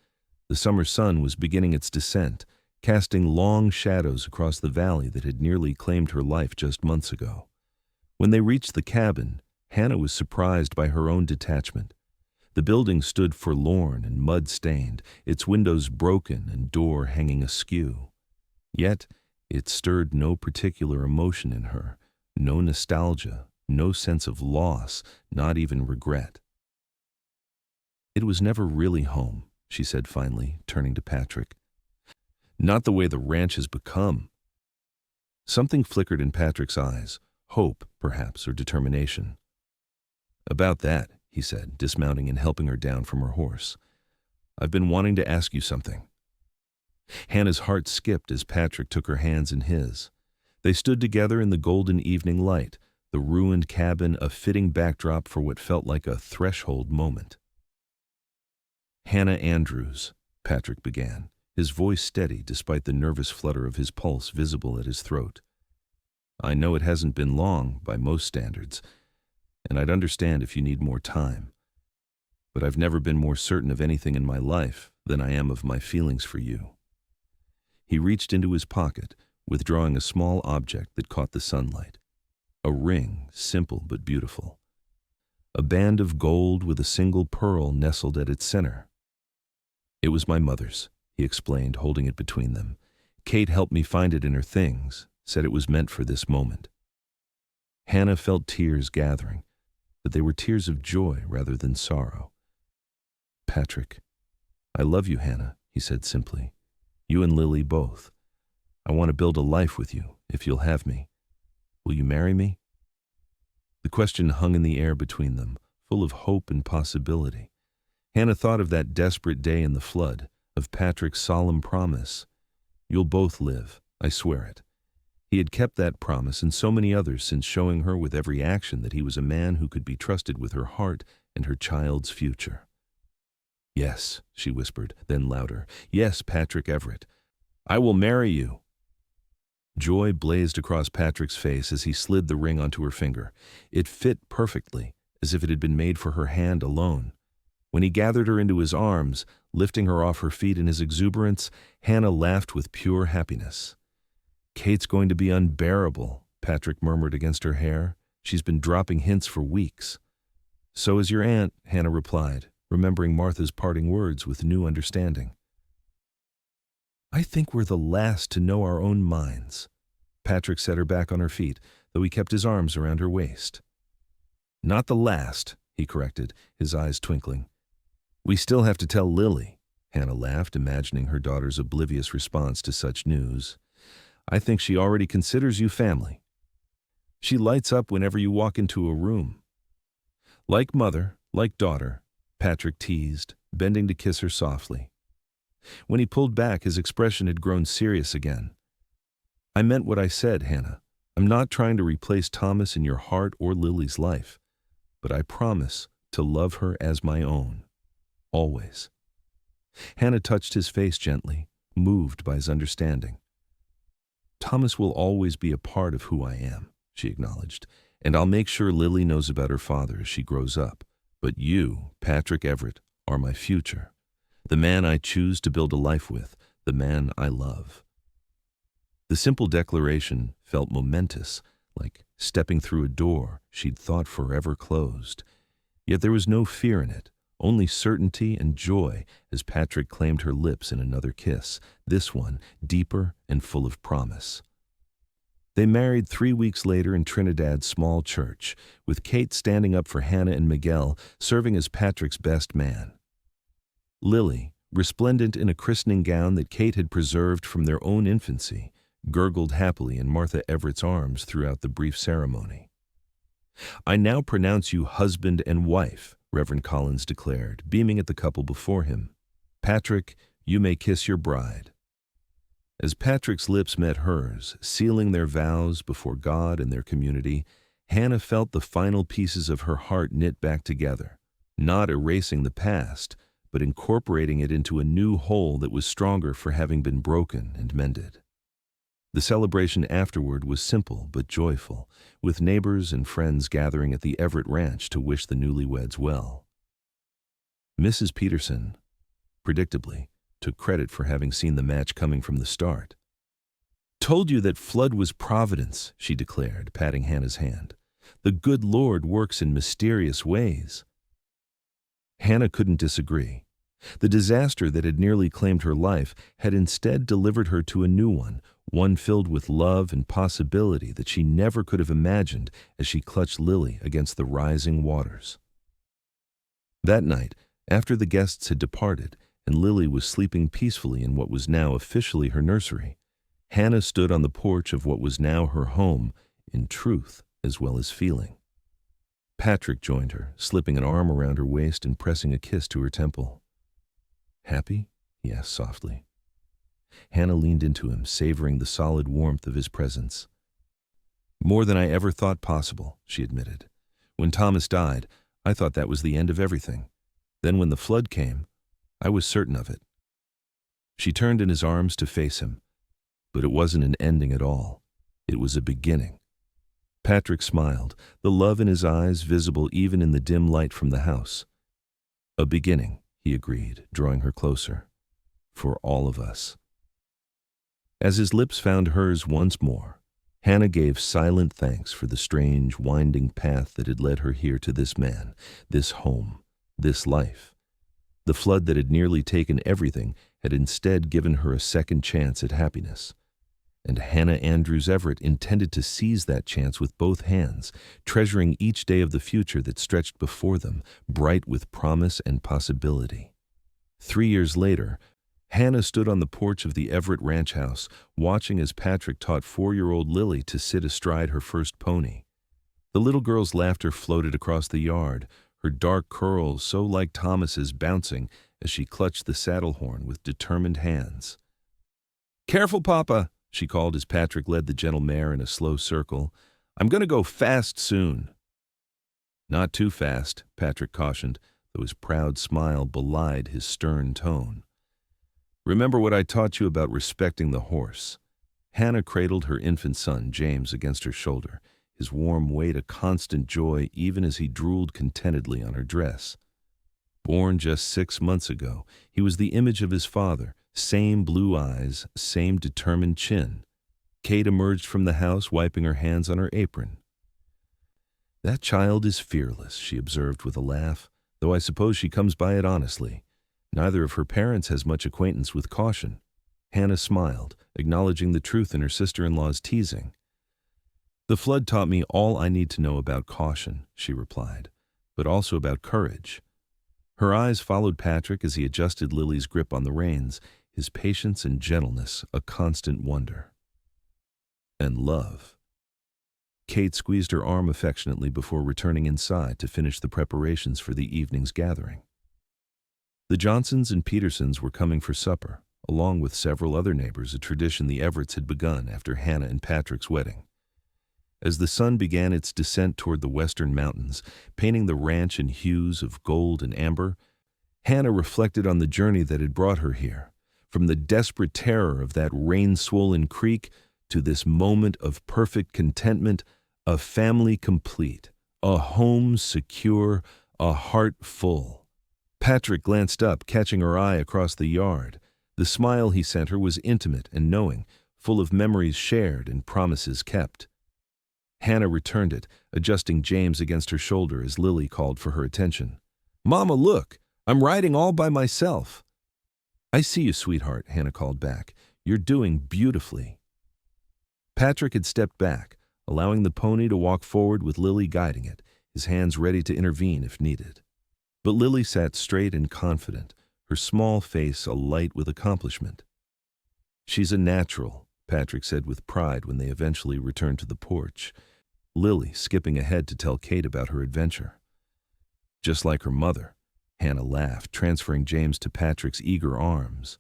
A: The summer sun was beginning its descent, casting long shadows across the valley that had nearly claimed her life just months ago. When they reached the cabin, Hannah was surprised by her own detachment. The building stood forlorn and mud-stained, its windows broken and door hanging askew. Yet, it stirred no particular emotion in her, no nostalgia, no sense of loss, not even regret. It was never really home, she said finally, turning to Patrick. Not the way the ranch has become. Something flickered in Patrick's eyes, hope, perhaps, or determination. About that, he said, dismounting and helping her down from her horse. I've been wanting to ask you something. Hannah's heart skipped as Patrick took her hands in his. They stood together in the golden evening light, the ruined cabin a fitting backdrop for what felt like a threshold moment. Hannah Andrews, Patrick began, his voice steady despite the nervous flutter of his pulse visible at his throat. I know it hasn't been long by most standards, and I'd understand if you need more time. but I've never been more certain of anything in my life than I am of my feelings for you." He reached into his pocket, withdrawing a small object that caught the sunlight. A ring, simple but beautiful. A band of gold with a single pearl nestled at its center. "It was my mother's," he explained, holding it between them. "Kate helped me find it in her things, said it was meant for this moment." Hannah felt tears gathering, but they were tears of joy rather than sorrow. "Patrick, I love you, Hannah," he said simply. "You and Lily both. I want to build a life with you, if you'll have me. Will you marry me?" The question hung in the air between them, full of hope and possibility. Hannah thought of that desperate day in the flood, of Patrick's solemn promise. "You'll both live, I swear it." He had kept that promise and so many others since showing her with every action that he was a man who could be trusted with her heart and her child's future. "Yes," she whispered, then louder. "Yes, Patrick Everett. I will marry you." Joy blazed across Patrick's face as he slid the ring onto her finger. It fit perfectly, as if it had been made for her hand alone. When he gathered her into his arms, lifting her off her feet in his exuberance, Hannah laughed with pure happiness. "Kate's going to be unbearable," Patrick murmured against her hair. "She's been dropping hints for weeks." "So is your aunt," Hannah replied, remembering Martha's parting words with new understanding. "I think we're the last to know our own minds." Patrick set her back on her feet, though he kept his arms around her waist. "Not the last," he corrected, his eyes twinkling. "We still have to tell Lily," Hannah laughed, imagining her daughter's oblivious response to such news. "I think she already considers you family. She lights up whenever you walk into a room." "Like mother, like daughter," Patrick teased, bending to kiss her softly. When he pulled back, his expression had grown serious again. "I meant what I said, Hannah. I'm not trying to replace Thomas in your heart or Lily's life, but I promise to love her as my own. Always." Hannah touched his face gently, moved by his understanding. "Thomas will always be a part of who I am," she acknowledged, "and I'll make sure Lily knows about her father as she grows up. But you, Patrick Everett, are my future. The man I choose to build a life with, the man I love." The simple declaration felt momentous, like stepping through a door she'd thought forever closed. Yet there was no fear in it, only certainty and joy as Patrick claimed her lips in another kiss, this one deeper and full of promise. They married 3 weeks later in Trinidad's small church, with Kate standing up for Hannah and Miguel, serving as Patrick's best man. Lily, resplendent in a christening gown that Kate had preserved from their own infancy, gurgled happily in Martha Everett's arms throughout the brief ceremony. "I now pronounce you husband and wife," Reverend Collins declared, beaming at the couple before him. "Patrick, you may kiss your bride." As Patrick's lips met hers, sealing their vows before God and their community, Hannah felt the final pieces of her heart knit back together, not erasing the past, but incorporating it into a new whole that was stronger for having been broken and mended. The celebration afterward was simple but joyful, with neighbors and friends gathering at the Everett Ranch to wish the newlyweds well. Mrs. Peterson, predictably, took credit for having seen the match coming from the start. "Told you that flood was providence," she declared, patting Hannah's hand. "The good Lord works in mysterious ways." Hannah couldn't disagree. The disaster that had nearly claimed her life had instead delivered her to a new one filled with love and possibility that she never could have imagined as she clutched Lily against the rising waters. That night, after the guests had departed and Lily was sleeping peacefully in what was now officially her nursery, Hannah stood on the porch of what was now her home, in truth as well as feeling. Patrick joined her, slipping an arm around her waist and pressing a kiss to her temple. "Happy?" he asked softly. Hannah leaned into him, savoring the solid warmth of his presence. "More than I ever thought possible," she admitted. "When Thomas died, I thought that was the end of everything. Then when the flood came, I was certain of it." She turned in his arms to face him, but it wasn't an ending at all. It was a beginning. Patrick smiled, the love in his eyes visible even in the dim light from the house. A beginning, he agreed, drawing her closer. For all of us. As his lips found hers once more, Hannah gave silent thanks for the strange, winding path that had led her here to this man, this home, this life. The flood that had nearly taken everything had instead given her a second chance at happiness. And Hannah Andrews Everett intended to seize that chance with both hands, treasuring each day of the future that stretched before them, bright with promise and possibility. 3 years later, Hannah stood on the porch of the Everett ranch house, watching as Patrick taught 4-year-old Lily to sit astride her first pony. The little girl's laughter floated across the yard, her dark curls so like Thomas's bouncing as she clutched the saddle horn with determined hands. "Careful, Papa," she called as Patrick led the gentle mare in a slow circle. "I'm going to go fast soon." "Not too fast," Patrick cautioned, though his proud smile belied his stern tone. "Remember what I taught you about respecting the horse." Hannah cradled her infant son, James, against her shoulder, his warm weight a constant joy even as he drooled contentedly on her dress. Born just 6 months ago, he was the image of his father, same blue eyes, same determined chin. Kate emerged from the house, wiping her hands on her apron. "That child is fearless," she observed with a laugh, "though I suppose she comes by it honestly. Neither of her parents has much acquaintance with caution." Hannah smiled, acknowledging the truth in her sister-in-law's teasing. "The flood taught me all I need to know about caution," she replied, "but also about courage." Her eyes followed Patrick as he adjusted Lily's grip on the reins, his patience and gentleness a constant wonder. "And love." Kate squeezed her arm affectionately before returning inside to finish the preparations for the evening's gathering. The Johnsons and Petersons were coming for supper, along with several other neighbors, a tradition the Everetts had begun after Hannah and Patrick's wedding. As the sun began its descent toward the western mountains, painting the ranch in hues of gold and amber, Hannah reflected on the journey that had brought her here, from the desperate terror of that rain-swollen creek to this moment of perfect contentment, a family complete, a home secure, a heart full. Patrick glanced up, catching her eye across the yard. The smile he sent her was intimate and knowing, full of memories shared and promises kept. Hannah returned it, adjusting James against her shoulder as Lily called for her attention. "Mama, look! I'm riding all by myself." "I see you, sweetheart," Hannah called back. "You're doing beautifully." Patrick had stepped back, allowing the pony to walk forward with Lily guiding it, his hands ready to intervene if needed. But Lily sat straight and confident, her small face alight with accomplishment. "She's a natural," Patrick said with pride when they eventually returned to the porch, Lily skipping ahead to tell Kate about her adventure. "Just like her mother," Hannah laughed, transferring James to Patrick's eager arms.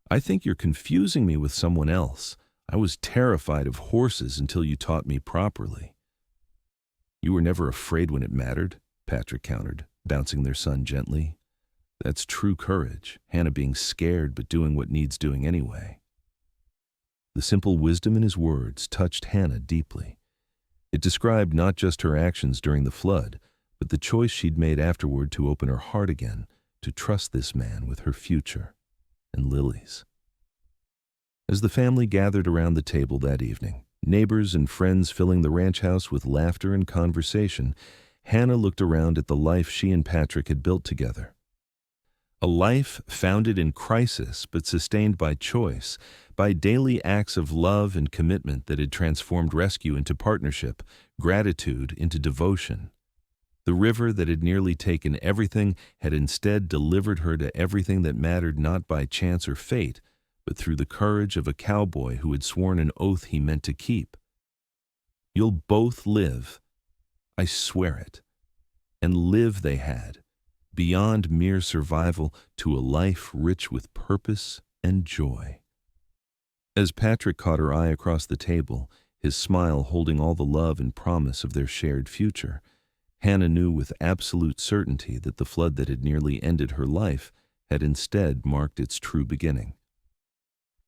A: "I think you're confusing me with someone else. I was terrified of horses until you taught me properly." "You were never afraid when it mattered," Patrick countered, bouncing their son gently. "That's true courage, Hannah being scared but doing what needs doing anyway." The simple wisdom in his words touched Hannah deeply. It described not just her actions during the flood, but the choice she'd made afterward to open her heart again, to trust this man with her future and Lily's. As the family gathered around the table that evening, neighbors and friends filling the ranch house with laughter and conversation, Hannah looked around at the life she and Patrick had built together. A life founded in crisis but sustained by choice, by daily acts of love and commitment that had transformed rescue into partnership, gratitude into devotion. The river that had nearly taken everything had instead delivered her to everything that mattered not by chance or fate, but through the courage of a cowboy who had sworn an oath he meant to keep. "You'll both live. I swear it." And live they had, beyond mere survival, to a life rich with purpose and joy. As Patrick caught her eye across the table, his smile holding all the love and promise of their shared future, Hannah knew with absolute certainty that the flood that had nearly ended her life had instead marked its true beginning.